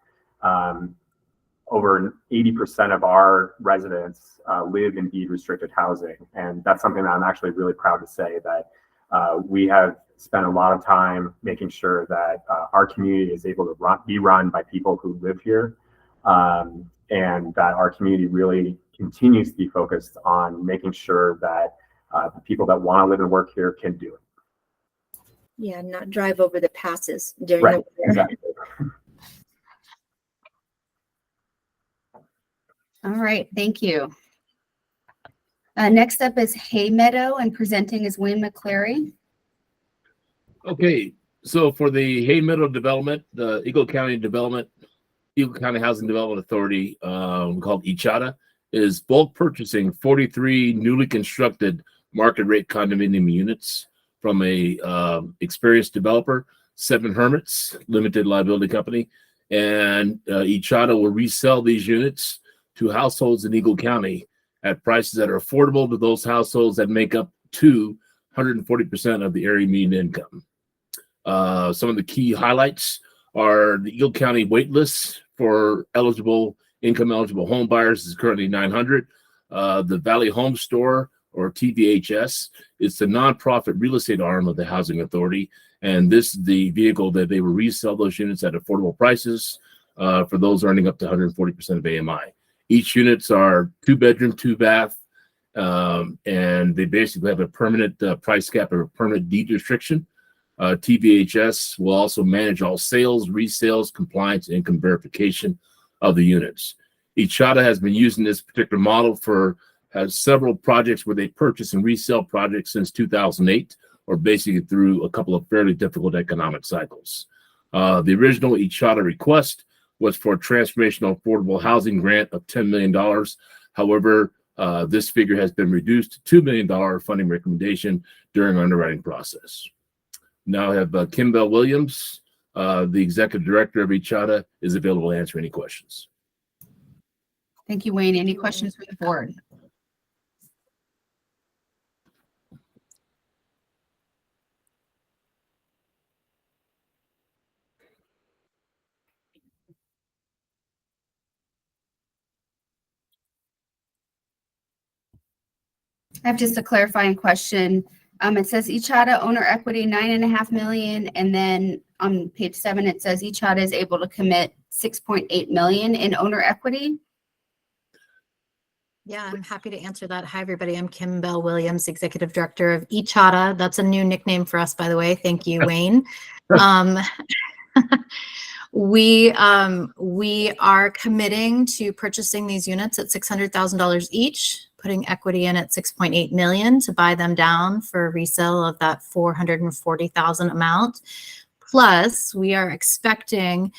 over 80% of our residents live in deed restricted housing. And that's something that I'm actually really proud to say, that we have spent a lot of time making sure that our community is able to be run by people who live here, and that our community really continues to be focused on making sure that the people that want to live and work here can do it. Yeah, not drive over the passes during Right, the winter. exactly. All right, thank you. Next up is Hay Meadow, and presenting is Wayne McCleary. Okay, so for the Hay Meadow development, the Eagle County Housing Development Authority, called ECHATA, is bulk purchasing 43 newly constructed market rate condominium units from a experienced developer, Seven Hermits Limited Liability Company, and ECHATA will resell these units to households in Eagle County at prices that are affordable to those households that make up to 140% of the area median income. Some of the key highlights are the Eagle County wait list for income eligible home buyers is currently 900. The Valley Home Store, or TVHS, is the nonprofit real estate arm of the Housing Authority, and this is the vehicle that they will resell those units at affordable prices for those earning up to 140% of AMI. Each units are 2-bedroom, 2-bath, and they basically have a permanent price cap or a permanent deed restriction. TVHS will also manage all sales, resales, compliance, and income verification of the units. ECHATA has been using this particular model has several projects where they purchase and resell projects since 2008, or basically through a couple of fairly difficult economic cycles. The original ECHATA request was for a transformational affordable housing grant of $10 million. However, this figure has been reduced to $2 million funding recommendation during our underwriting process. Now I have Kim Bell Williams, the executive director of ECHATA, is available to answer any questions. Thank you, Wayne. Any questions from the board? I have just a clarifying question. It says ECHATA owner equity 9.5 million, and then on page 7 it says ECHATA is able to commit 6.8 million in owner equity. Yeah, I'm happy to answer that. Hi, everybody. I'm Kim Bell Williams, Executive Director of ECHATA. That's a new nickname for us, by the way. Thank you, Wayne. We are committing to purchasing these units at $600,000 each, putting equity in at 6.8 million to buy them down for resale of that 440,000 amount. Plus, we are expecting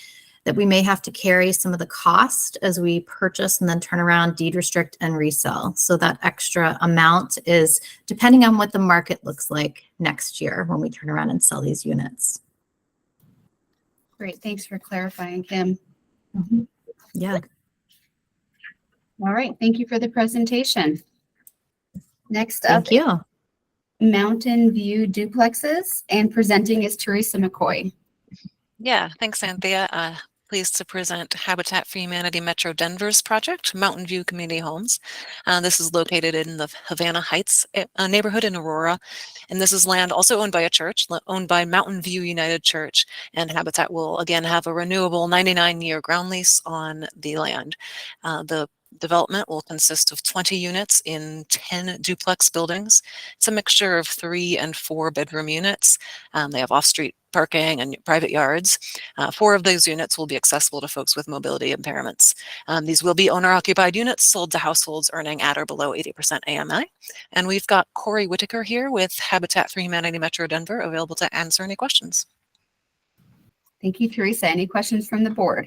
that we may have to carry some of the cost as we purchase and then turn around, deed restrict, and resell. So that extra amount is depending on what the market looks like next year when we turn around and sell these units. Great, thanks for clarifying, Kim. Yeah. All right, thank you for the presentation. Next up, Thank you. Mountain View duplexes, and presenting is Teresa McCoy. Yeah, thanks, Anthea. Pleased to present Habitat for Humanity Metro Denver's project, Mountain View Community Homes. This is located in the Havana Heights neighborhood in Aurora. And this is land also owned by a church, owned by Mountain View United Church. And Habitat will again have a renewable 99-year ground lease on the land. The development will consist of 20 units in 10 duplex buildings. It's a mixture of 3 and 4 bedroom units. They have off-street parking and private yards. 4 of those units will be accessible to folks with mobility impairments. These will be owner-occupied units sold to households earning at or below 80% AMI. And we've got Corey Whitaker here with Habitat for Humanity Metro Denver available to answer any questions. Thank you, Teresa. Any questions from the board?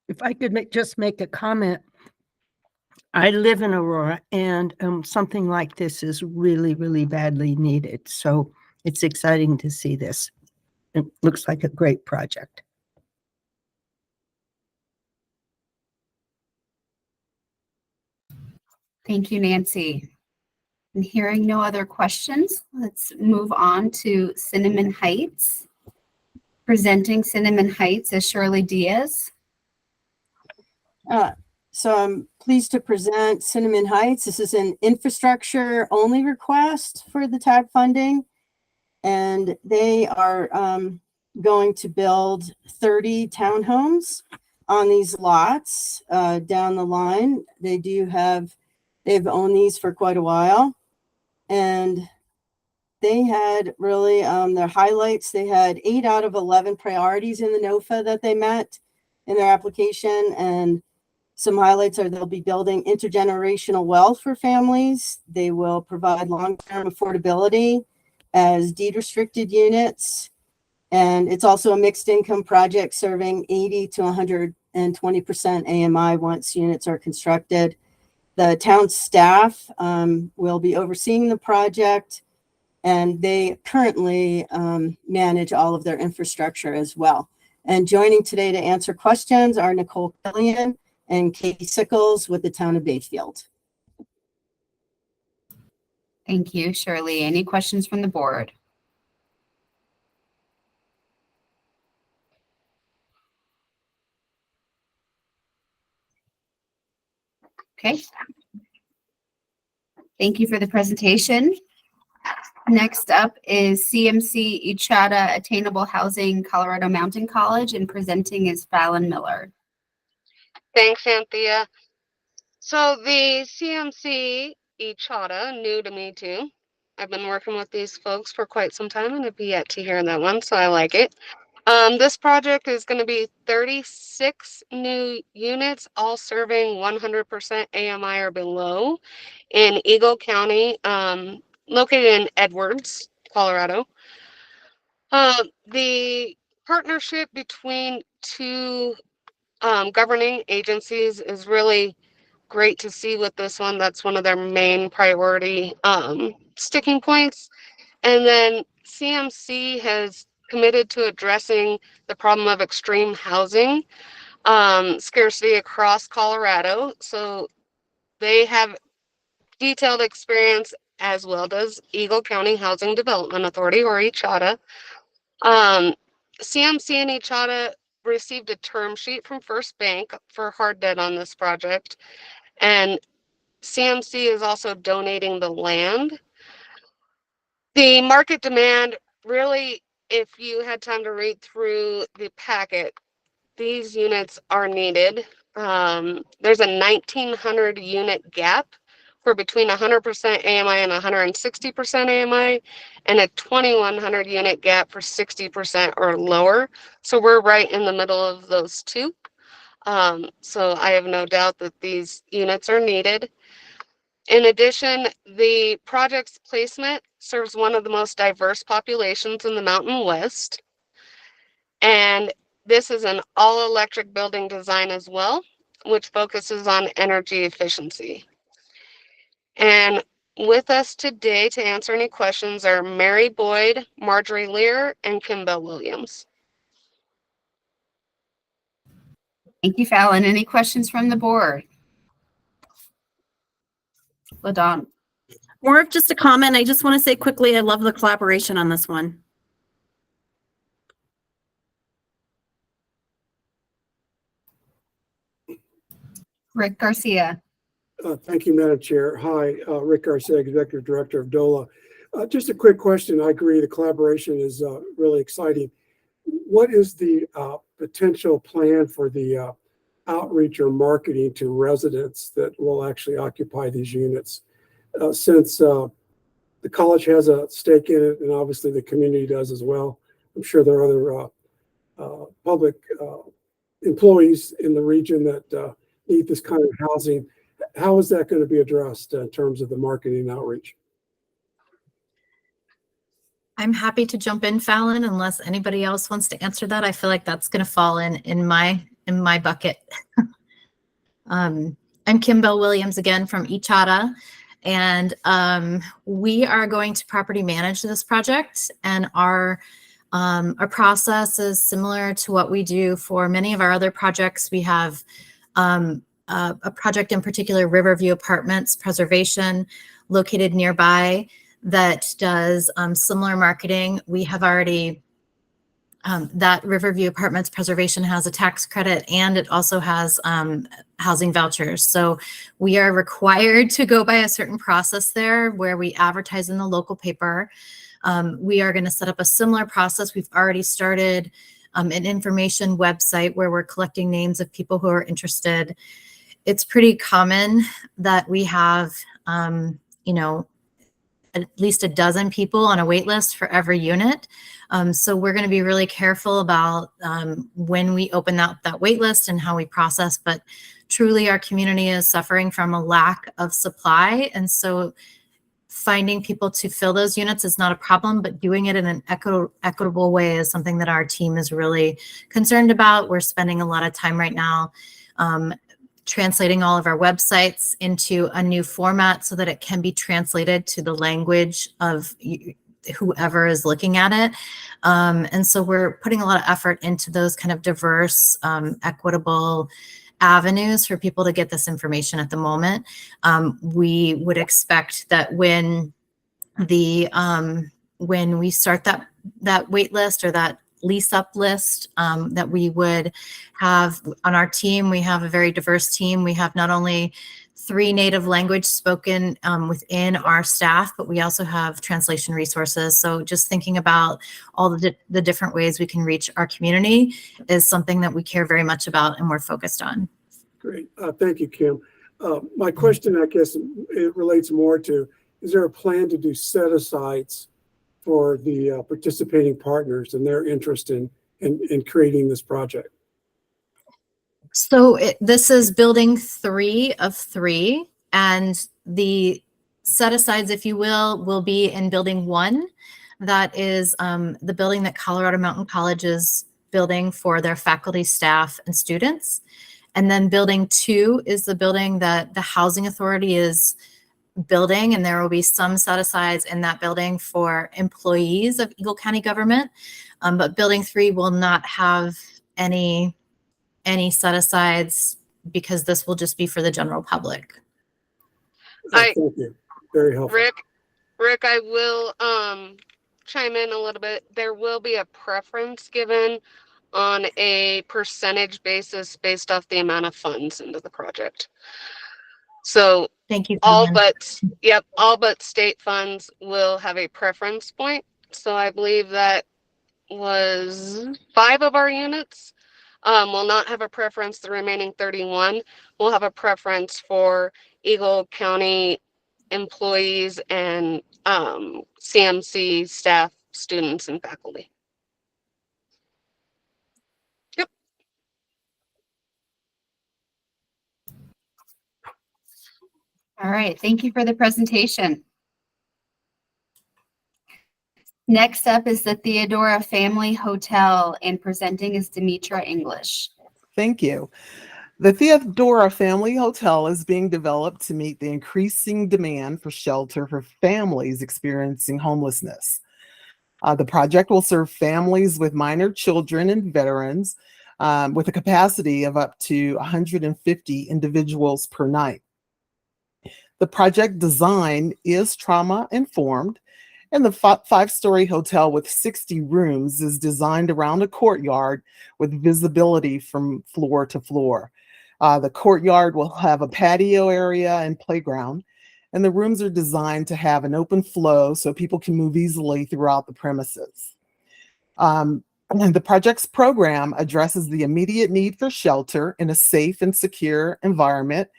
If I could just make a comment. I live in Aurora, and something like this is really, really badly needed. So it's exciting to see this. It looks like a great project. Thank you, Nancy. And hearing no other questions, let's move on to Cinnamon Heights. Presenting Cinnamon Heights is Shirley Diaz. So I'm pleased to present Cinnamon Heights. This is an infrastructure only request for the TAG funding. And they are going to build 30 townhomes on these lots down the line. They've owned these for quite a while. And they had really their highlights. They had 8 out of 11 priorities in the NOFA that they met in their application. And some highlights are they'll be building intergenerational wealth for families. They will provide long-term affordability as deed restricted units. And it's also a mixed income project serving 80 to 120% AMI once units are constructed. The town staff will be overseeing the project, and they currently manage all of their infrastructure as well. And joining today to answer questions are Nicole Killian and Katie Sickles with the town of Bayfield. Thank you, Shirley. Any questions from the board? Okay. Thank you for the presentation. Next up is CMC Ichata Attainable Housing Colorado Mountain College, and presenting is Fallon Miller. Thanks, Anthea. So the CMC Ichata, new to me too. I've been working with these folks for quite some time and have yet to hear that one, so I like it. This project is going to be 36 new units, all serving 100% AMI or below in Eagle County, located in Edwards, Colorado. The partnership between two governing agencies is really great to see with this one. That's one of their main priority sticking points. And then CMC has committed to addressing the problem of extreme housing scarcity across Colorado. So they have detailed experience, as well does Eagle County Housing Development Authority, or Ichata. CMC and Ichata received a term sheet from First Bank for hard debt on this project. And CMC is also donating the land. The market demand, really, if you had time to read through the packet, these units are needed. There's a 1,900 unit gap for between 100% AMI and 160% AMI, and a 2,100 unit gap for 60% or lower. So we're right in the middle of those two. So I have no doubt that these units are needed. In addition, the project's placement serves one of the most diverse populations in the Mountain West. And this is an all-electric building design as well, which focuses on energy efficiency. And with us today to answer any questions are Mary Boyd, Marjorie Lear, and Kimbell Williams. Thank you, Fallon. Any questions from the board? LaDon. More of just a comment. I just want to say quickly, I love the collaboration on this one. Rick Garcia. Thank you, Madam Chair. Hi, Rick Garcia, Executive Director of DOLA. Just a quick question. I agree the collaboration is really exciting. What is the potential plan for the outreach or marketing to residents that will actually occupy these units? Since the college has a stake in it, and obviously the community does as well. I'm sure there are other public employees in the region that need this kind of housing. How is that going to be addressed in terms of the marketing outreach? I'm happy to jump in, Fallon, unless anybody else wants to answer that. I feel like that's going to fall in my bucket. I'm Kimbell Williams again from Ichata, and we are going to property manage this project, and our process is similar to what we do for many of our other projects. We have a project in particular, Riverview Apartments Preservation, located nearby, that does similar marketing. We have already that Riverview Apartments Preservation has a tax credit, and it also has housing vouchers. So we are required to go by a certain process there where we advertise in the local paper. We are going to set up a similar process. We've already started an information website where we're collecting names of people who are interested. It's pretty common that we have, at least a dozen people on a wait list for every unit. So we're going to be really careful about when we open that wait list and how we process. But truly, our community is suffering from a lack of supply. And so finding people to fill those units is not a problem, but doing it in an equitable way is something that our team is really concerned about. We're spending a lot of time right now translating all of our websites into a new format so that it can be translated to the language of whoever is looking at it. And so we're putting a lot of effort into those kind of diverse, equitable avenues for people to get this information at the moment. We would expect that when we start that wait list or that lease up list, that we would have on our team. We have a very diverse team. We have not only 3 native language spoken within our staff, but we also have translation resources. So just thinking about all the different ways we can reach our community is something that we care very much about and we're focused on. Great. Thank you, Kim. My question, I guess, it relates more to, is there a plan to do set-asides for the participating partners and their interest in creating this project? So this is building 3 of 3, and the set-asides, if you will be in building 1. That is the building that Colorado Mountain College is building for their faculty, staff, and students. And then building 2 is the building that the Housing Authority is building, and there will be some set-asides in that building for employees of Eagle County government. But building 3 will not have any set-asides because this will just be for the general public. Thank you. Very helpful. Rick, I will chime in a little bit. There will be a preference given on a percentage basis based off the amount of funds into the project. So thank you. All but state funds will have a preference point. So I believe that was 5 of our units will not have a preference. The remaining 31 will have a preference for Eagle County employees and CMC staff, students, and faculty. Yep. All right, thank you for the presentation. Next up is the Theodora Family Hotel, and presenting is Demetra English. Thank you. The Theodora Family Hotel is being developed to meet the increasing demand for shelter for families experiencing homelessness. The project will serve families with minor children and veterans with a capacity of up to 150 individuals per night. The project design is trauma informed, and the 5-story hotel with 60 rooms is designed around a courtyard with visibility from floor to floor. The courtyard will have a patio area and playground, and the rooms are designed to have an open flow so people can move easily throughout the premises. The project's program addresses the immediate need for shelter in a safe and secure environment,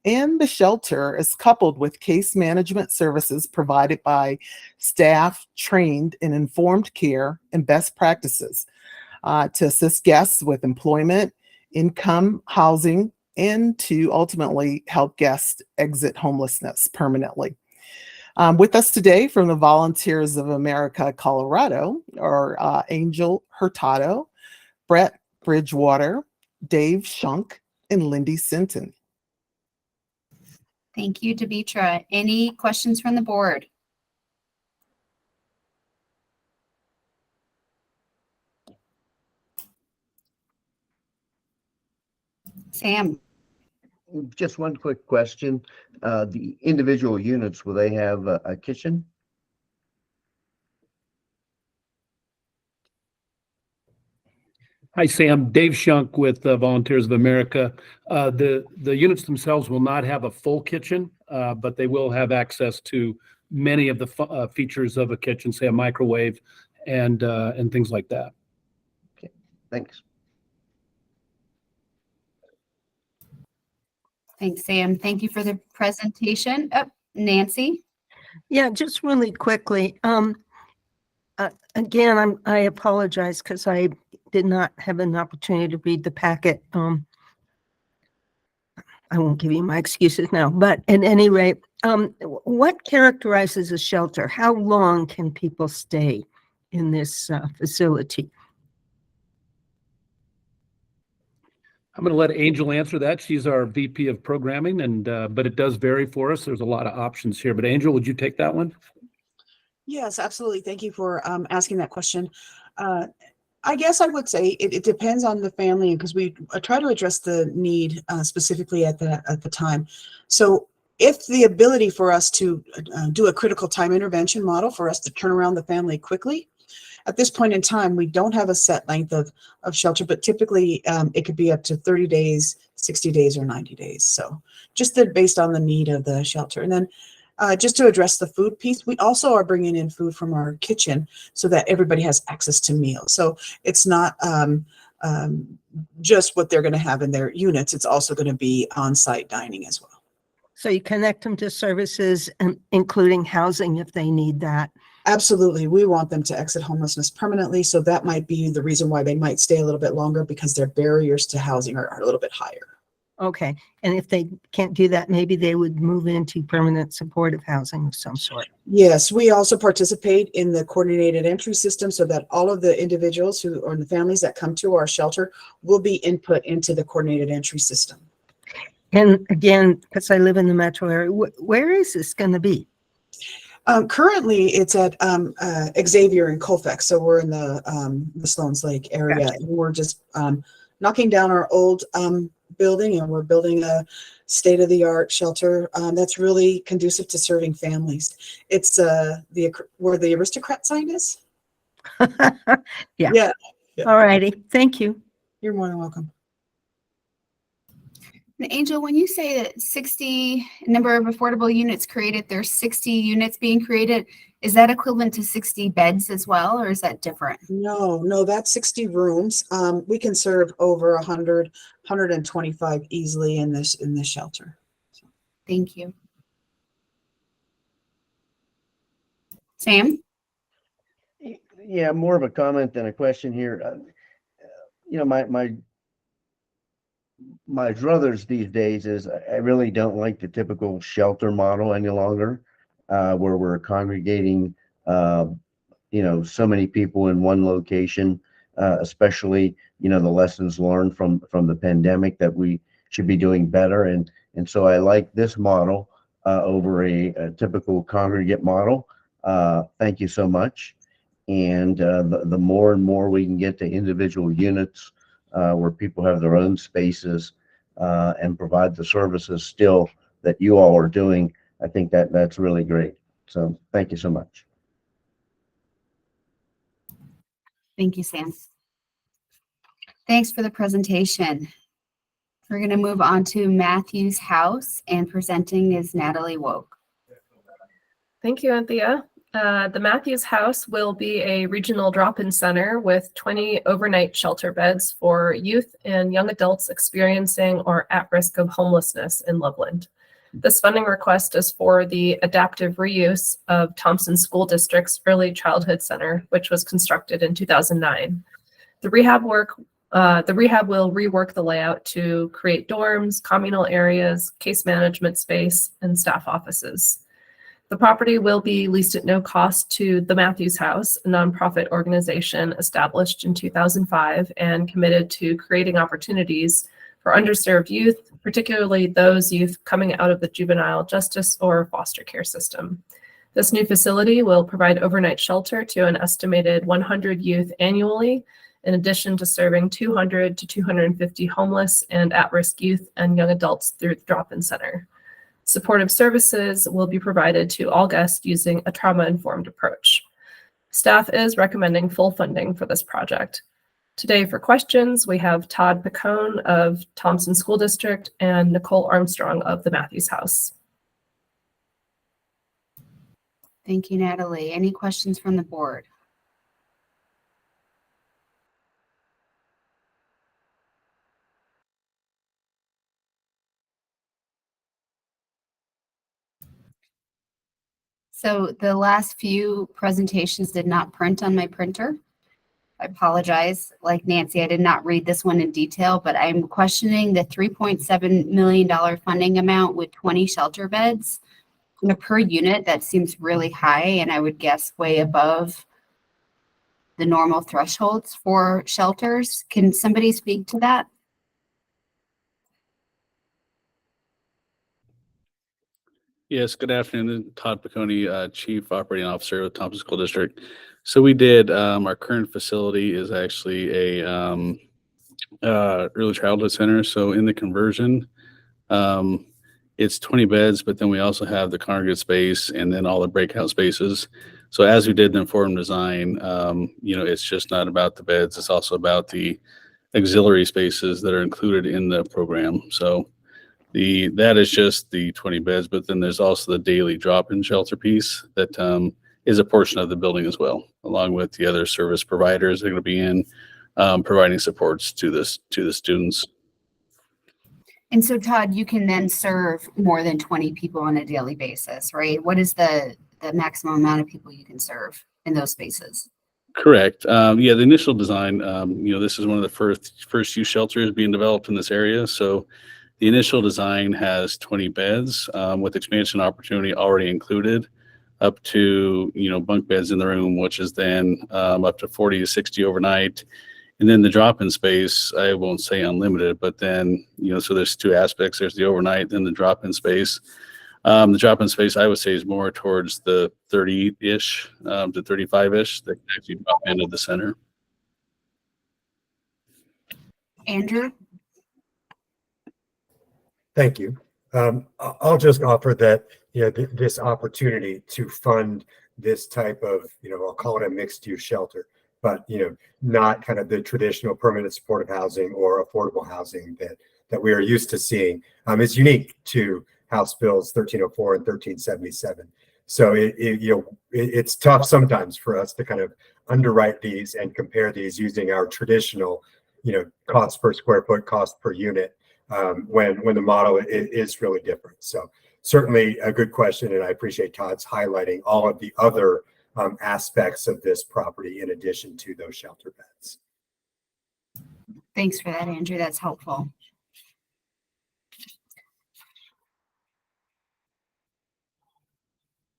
and the shelter is coupled with case management services provided by staff trained in informed care and best practices to assist guests with employment, income, housing, and to ultimately help guests exit homelessness permanently. With us today from the Volunteers of America, Colorado, are Angel Hurtado, Brett Bridgewater, Dave Shunk, and Lindy Sinton. Thank you, Demetra. Any questions from the board? Sam. Just one quick question. The individual units, will they have a kitchen? Hi, Sam. Dave Shunk with Volunteers of America. The units themselves will not have a full kitchen, but they will have access to many of the features of a kitchen, say a microwave and things like that. Okay, thanks. Thanks, Sam. Thank you for the presentation. Nancy? Yeah, just really quickly. Again, I apologize because I did not have an opportunity to read the packet. I won't give you my excuses now, but at any rate, what characterizes a shelter? How long can people stay in this facility? I'm going to let Angel answer that. She's our VP of programming, and but it does vary for us. There's a lot of options here. But Angel, would you take that one? Yes, absolutely. Thank you for asking that question. I guess I would say it depends on the family, because we try to address the need specifically at the time. So if the ability for us to do a critical time intervention model for us to turn around the family quickly, at this point in time, we don't have a set length of shelter, but typically it could be up to 30 days, 60 days, or 90 days. So just based on the need of the shelter. And then just to address the food piece, we also are bringing in food from our kitchen so that everybody has access to meals. So it's not just what they're going to have in their units. It's also going to be on-site dining as well. So you connect them to services, including housing if they need that. Absolutely. We want them to exit homelessness permanently. So that might be the reason why they might stay a little bit longer, because their barriers to housing are a little bit higher. Okay. And if they can't do that, maybe they would move into permanent supportive housing of some sort. Yes, we also participate in the coordinated entry system so that all of the individuals or the families that come to our shelter will be input into the coordinated entry system. And again, because I live in the metro area, where is this going to be? Currently, it's at Xavier and Colfax. So we're in the Sloan's Lake area. Gotcha. And we're just knocking down our old building, and we're building a state-of-the-art shelter that's really conducive to serving families. It's where the Aristocrat sign is. Yeah. All righty. Thank you. You're more than welcome. And Angel, when you say that 60 number of affordable units created, there's 60 units being created, is that equivalent to 60 beds as well, or is that different? No, that's 60 rooms. We can serve over 100, 125 easily in this shelter. Thank you. Sam? Yeah, more of a comment than a question here. You know, my druthers these days is I really don't like the typical shelter model any longer, where we're congregating, you know, so many people in one location, especially, you know, the lessons learned from the pandemic that we should be doing better. And so I like this model over a typical congregate model. Thank you so much. And the more and more we can get to individual units where people have their own spaces and provide the services still that you all are doing, I think that's really great. So thank you so much. Thank you, Sam. Thanks for the presentation. We're going to move on to Matthew's House, and presenting is Natalie Woke. Thank you, Anthea. The Matthews House will be a regional drop-in center with 20 overnight shelter beds for youth and young adults experiencing or at risk of homelessness in Loveland. This funding request is for the adaptive reuse of Thompson School District's Early Childhood Center, which was constructed in 2009. The rehab will rework the layout to create dorms, communal areas, case management space, and staff offices. The property will be leased at no cost to the Matthews House, a nonprofit organization established in 2005 and committed to creating opportunities for underserved youth, particularly those youth coming out of the juvenile justice or foster care system. This new facility will provide overnight shelter to an estimated 100 youth annually, in addition to serving 200 to 250 homeless and at-risk youth and young adults through the drop-in center. Supportive services will be provided to all guests using a trauma-informed approach. Staff is recommending full funding for this project. Today for questions, we have Todd Picone of Thompson School District and Nicole Armstrong of the Matthews House. Thank you, Natalie. Any questions from the board? So the last few presentations did not print on my printer. I apologize. Like Nancy, I did not read this one in detail, but I'm questioning the $3.7 million funding amount with 20 shelter beds. Per unit, that seems really high, and I would guess way above the normal thresholds for shelters. Can somebody speak to that? Yes, good afternoon. Todd Picone, Chief Operating Officer of Thompson School District. So we did, our current facility is actually a early childhood center. So in the conversion, it's 20 beds, but then we also have the congregate space and then all the breakout spaces. So as we did the informed design, it's just not about the beds. It's also about the auxiliary spaces that are included in the program. So that is just the 20 beds, but then there's also the daily drop-in shelter piece that is a portion of the building as well, along with the other service providers that are going to be in providing supports to the students. And so Todd, you can then serve more than 20 people on a daily basis, right? What is the maximum amount of people you can serve in those spaces? Correct. The initial design, this is one of the first use shelters being developed in this area. So the initial design has 20 beds with expansion opportunity already included, up to, bunk beds in the room, which is then up to 40 to 60 overnight. And then the drop-in space, I won't say unlimited, but then, so there's two aspects. There's the overnight, then the drop-in space. The drop-in space, I would say, is more towards the 30-ish to 35-ish that can actually drop into the center. Andrew? Thank you. I'll just offer that, this opportunity to fund this type of, I'll call it a mixed-use shelter, but, not kind of the traditional permanent supportive housing or affordable housing that we are used to seeing, is unique to House Bills 1304 and 1377. So it's tough sometimes for us to kind of underwrite these and compare these using our traditional, cost per square foot, cost per unit, when the model is really different. So certainly a good question, and I appreciate Todd's highlighting all of the other aspects of this property in addition to those shelter beds. Thanks for that, Andrew. That's helpful.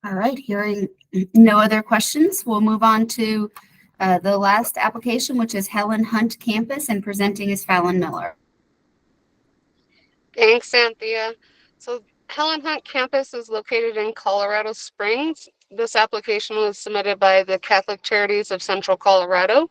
All right, hearing no other questions, we'll move on to the last application, which is Helen Hunt Campus, and presenting is Fallon Miller. Thanks, Anthea. So Helen Hunt Campus is located in Colorado Springs. This application was submitted by the Catholic Charities of Central Colorado.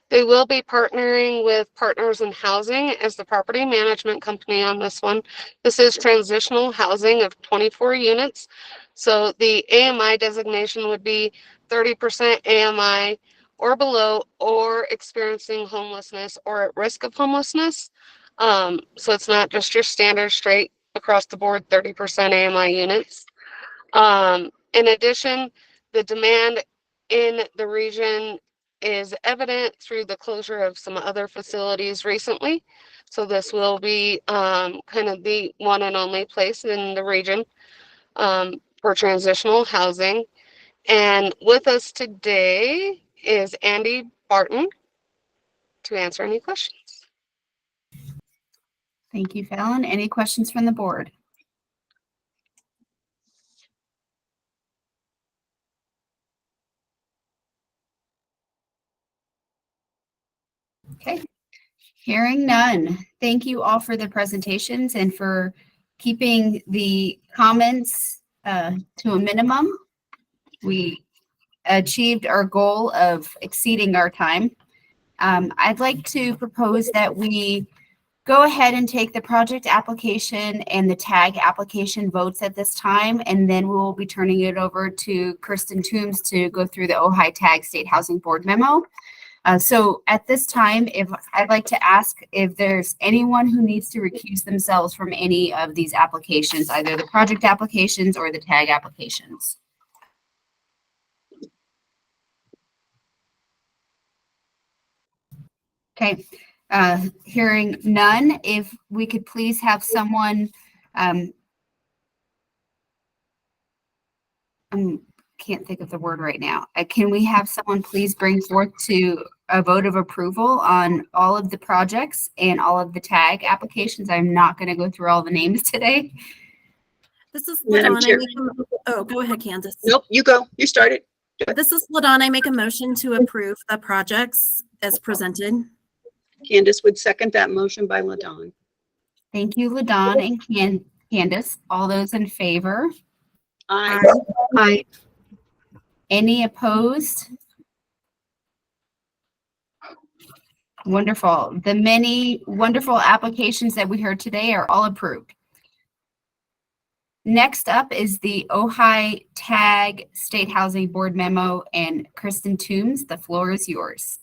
They will be partnering with Partners in Housing as the property management company on this one. This is transitional housing of 24 units. So the AMI designation would be 30% AMI or below, or experiencing homelessness or at risk of homelessness. So it's not just your standard straight across the board 30% AMI units. In addition, the demand in the region is evident through the closure of some other facilities recently. So this will be kind of the one and only place in the region for transitional housing. And with us today is Andy Barton to answer any questions. Thank you, Fallon. Any questions from the board? Okay, hearing none. Thank you all for the presentations and for keeping the comments to a minimum. We achieved our goal of exceeding our time. I'd like to propose that we go ahead and take the project application and the tag application votes at this time, and then we will be turning it over to Kirsten Toombs to go through the Ojai Tag State Housing Board memo. So at this time, if I'd like to ask if there's anyone who needs to recuse themselves from any of these applications, either the project applications or the tag applications. Okay, hearing none, if we could please have someone, can't think of the word right now. Can we have someone please bring forth to a vote of approval on all of the projects and all of the tag applications? I'm not going to go through all the names today. This is Madam LaDawn. Chair. Oh, go ahead, Candace. Nope, you go. You started. This is LaDawn. I make a motion to approve the projects as presented. Candace would second that motion by LaDawn. Thank you, LaDawn and Candace. All those in favor? Aye. Aye. Any opposed? Wonderful. The many wonderful applications that we heard today are all approved. Next up is the Ojai Tag State Housing Board memo, and Kristen Toombs, the floor is yours.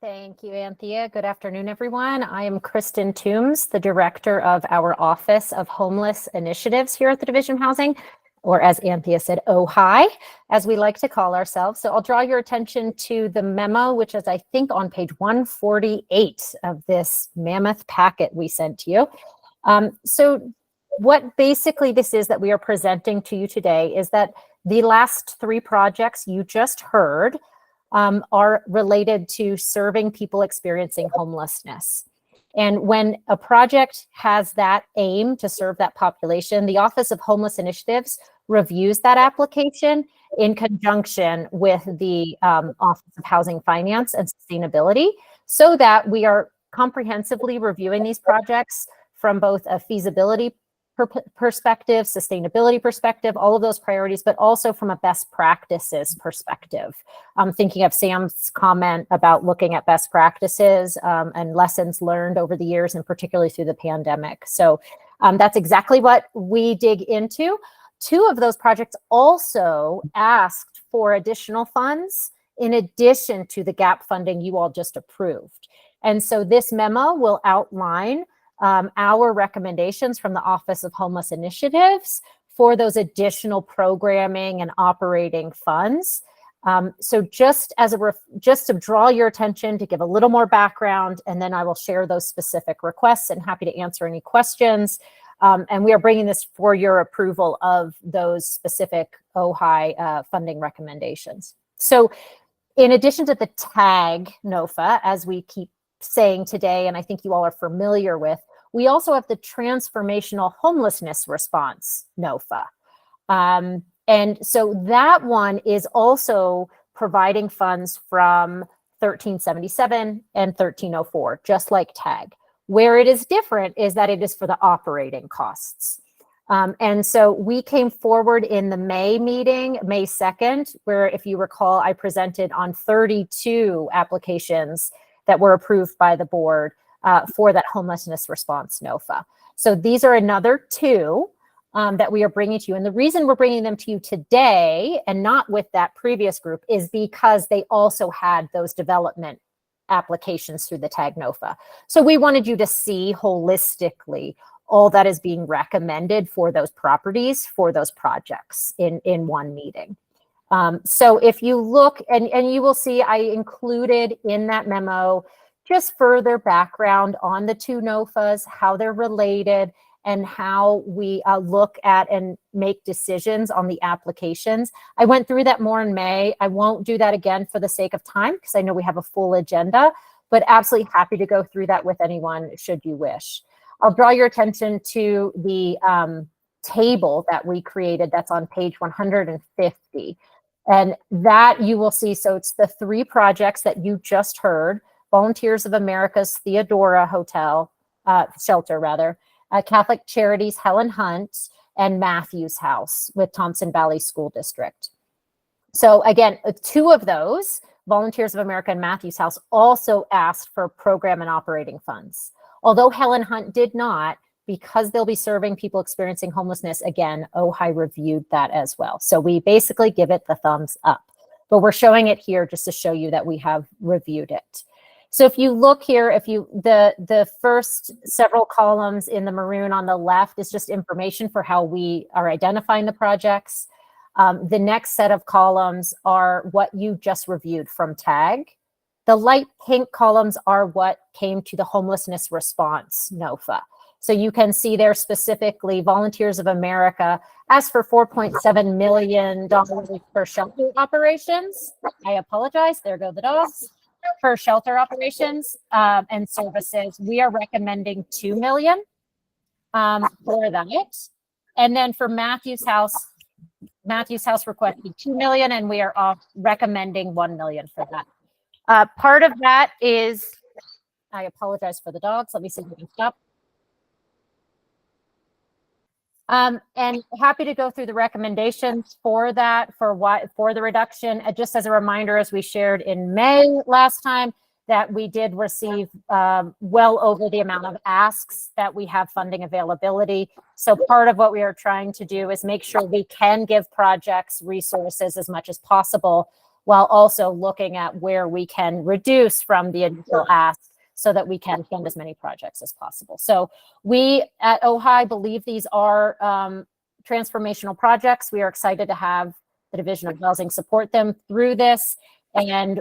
Thank you, Anthea. Good afternoon, everyone. I am Kristen Toombs, the director of our Office of Homeless Initiatives here at the Division of Housing, or as Anthea said, Ojai, as we like to call ourselves. So I'll draw your attention to the memo, which is, I think, on page 148 of this mammoth packet we sent to you. So what basically this is that we are presenting to you today is that the last three projects you just heard are related to serving people experiencing homelessness. And when a project has that aim to serve that population, the Office of Homeless Initiatives reviews that application in conjunction with the Office of Housing Finance and Sustainability, so that we are comprehensively reviewing these projects from both a feasibility perspective, sustainability perspective, all of those priorities, but also from a best practices perspective. I'm thinking of Sam's comment about looking at best practices and lessons learned over the years, and particularly through the pandemic. So that's exactly what we dig into. Two of those projects also asked for additional funds in addition to the gap funding you all just approved. And so this memo will outline our recommendations from the Office of Homeless Initiatives for those additional programming and operating funds. So just to draw your attention, to give a little more background, and then I will share those specific requests and happy to answer any questions. And we are bringing this for your approval of those specific Ojai funding recommendations. So in addition to the TAG NOFA, as we keep saying today, and I think you all are familiar with, we also have the Transformational Homelessness Response NOFA. And so that one is also providing funds from 1377 and 1304, just like TAG. Where it is different is that it is for the operating costs. And so we came forward in the May meeting, May 2nd, where, if you recall, I presented on 32 applications that were approved by the board for that homelessness response NOFA. So these are another two that we are bringing to you. And the reason we're bringing them to you today and not with that previous group is because they also had those development applications through the TAG NOFA. So we wanted you to see holistically all that is being recommended for those properties, for those projects in one meeting. So if you look, and you will see I included in that memo just further background on the two NOFAs, how they're related, and how we look at and make decisions on the applications. I went through that more in May. I won't do that again for the sake of time, because I know we have a full agenda, but absolutely happy to go through that with anyone should you wish. I'll draw your attention to the table that we created that's on page 150. And that you will see, so it's the three projects that you just heard: Volunteers of America's Theodora Shelter, Catholic Charities Helen Hunt, and Matthews House with Thompson Valley School District. So again, two of those, Volunteers of America and Matthews House, also asked for program and operating funds. Although Helen Hunt did not, because they'll be serving people experiencing homelessness, again, Ojai reviewed that as well. So we basically give it the thumbs up. but we're showing it here just to show you that we have reviewed it. So if you look here, the first several columns in the maroon on the left is just information for how we are identifying the projects. The next set of columns are what you just reviewed from TAG. The light pink columns are what came to the homelessness response, NOFA. So you can see there specifically Volunteers of America asked for $4.7 million for shelter operations. I apologize, there go the dogs. For shelter operations and services, we are recommending $2 million for that. And then for Matthews House requested $2 million, and we are recommending $1 million for that. Part of that is, I apologize for the dogs. Let me see if we can stop. And happy to go through the recommendations for that, for the reduction. Just as a reminder, as we shared in May last time, that we did receive well over the amount of asks that we have funding availability. So part of what we are trying to do is make sure we can give projects resources as much as possible, while also looking at where we can reduce from the initial ask, so that we can fund as many projects as possible. So we at OHI believe these are transformational projects. We are excited to have the Division of Housing support them through this, and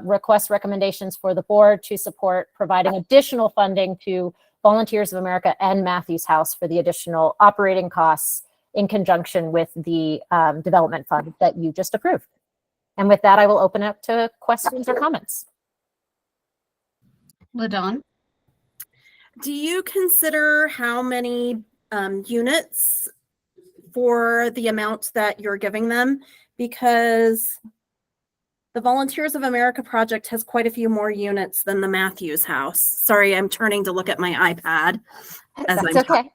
request recommendations for the board to support providing additional funding to Volunteers of America and Matthews House for the additional operating costs in conjunction with the development fund that you just approved. And with that, I will open up to questions or comments. LaDawn? Do you consider how many units for the amount that you're giving them? Because the Volunteers of America project has quite a few more units than the Matthews House. Sorry, I'm turning to look at my iPad. That's okay.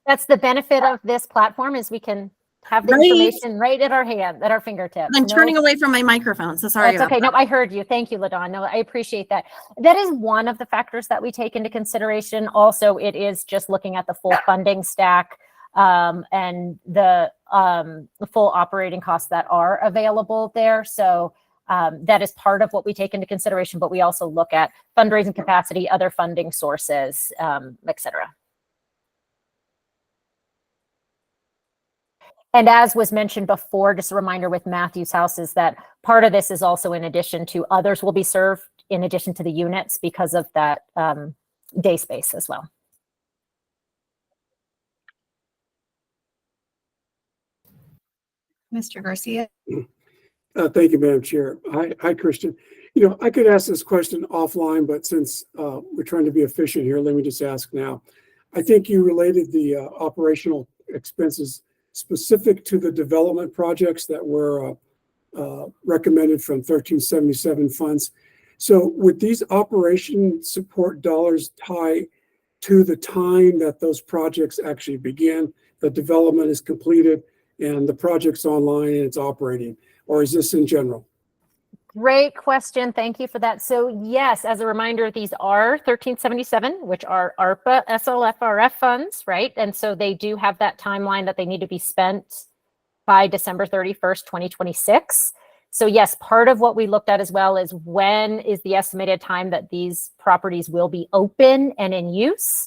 That's the benefit of this platform, is we can have the information right at our hand, at our fingertips. I'm turning away from my microphone, so sorry. That's okay. No, I heard you. Thank you, LaDawn. No, I appreciate that. That is one of the factors that we take into consideration. Also, it is just looking at the full funding stack and the full operating costs that are available there. So that is part of what we take into consideration, but we also look at fundraising capacity, other funding sources, et cetera. And as was mentioned before, just a reminder with Matthews House is that part of this is also in addition to others will be served in addition to the units because of that day space as well. Mr. Garcia? Thank you, Madam Chair. Hi, Christian. You know, I could ask this question offline, but since we're trying to be efficient here, let me just ask now. I think you related the operational expenses specific to the development projects that were recommended from 1377 funds. So would these operation support dollars tie to the time that those projects actually begin, the development is completed, and the project's online and it's operating? Or is this in general? Great question. Thank you for that. So yes, as a reminder, these are 1377, which are ARPA SLFRF funds, right? And so they do have that timeline that they need to be spent by December 31st, 2026. So yes, part of what we looked at as well is when is the estimated time that these properties will be open and in use?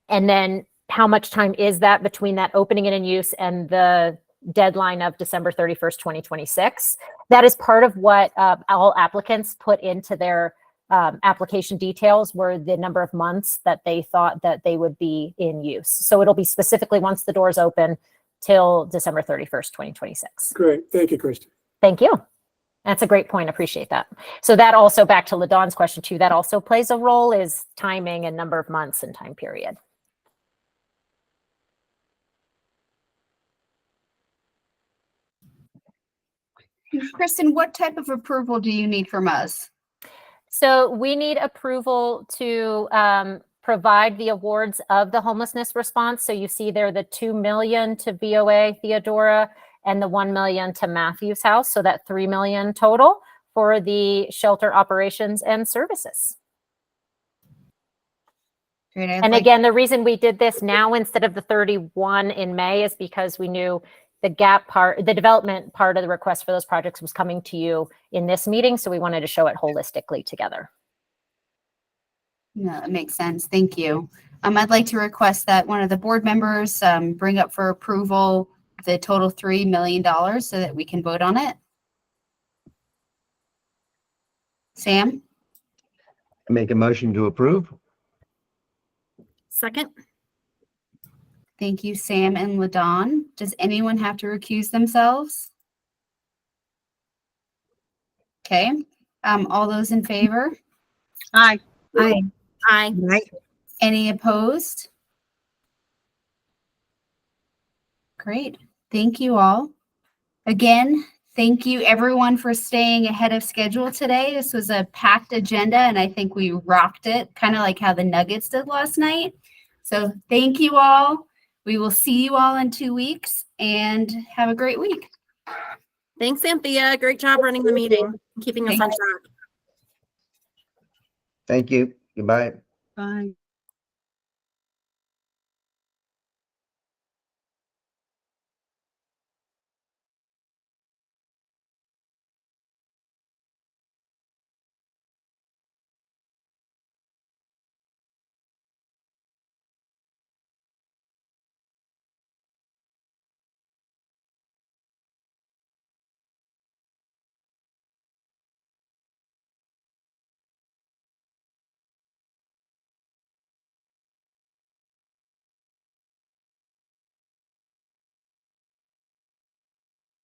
And then how much time is that between that opening and in use and the deadline of December 31st, 2026. That is part of what all applicants put into their application details, were the number of months that they thought that they would be in use. So it'll be specifically once the doors open till December 31st, 2026. Great. Thank you, Kristen. Thank you. That's a great point. Appreciate that. So that also, back to LaDawn's question too, that also plays a role, is timing and number of months and time period. Kristen, what type of approval do you need from us? So we need approval to provide the awards of the homelessness response. So you see there the $2 million to VOA Theodora and the $1 million to Matthews House. So that $3 million total for the shelter operations and services. Great. And again, the reason we did this now instead of the 31 in May is because we knew the gap part, the development part of the request for those projects was coming to you in this meeting. So we wanted to show it holistically together. No, that makes sense. Thank you. I'd like to request that one of the board members bring up for approval the total $3 million so that we can vote on it. Sam? Make a motion to approve. Second. Thank you, Sam and LaDawn. Does anyone have to recuse themselves? Okay, all those in favor? Aye. Aye. Aye. Any opposed? Great. Thank you all. Again, thank you everyone for staying ahead of schedule today. This was a packed agenda and I think we rocked it, kind of like how the Nuggets did last night. So thank you all. We will see you all in 2 weeks and have a great week. Thanks, Anthea. Great job running the meeting, keeping us on track. Thank you. Goodbye. Bye.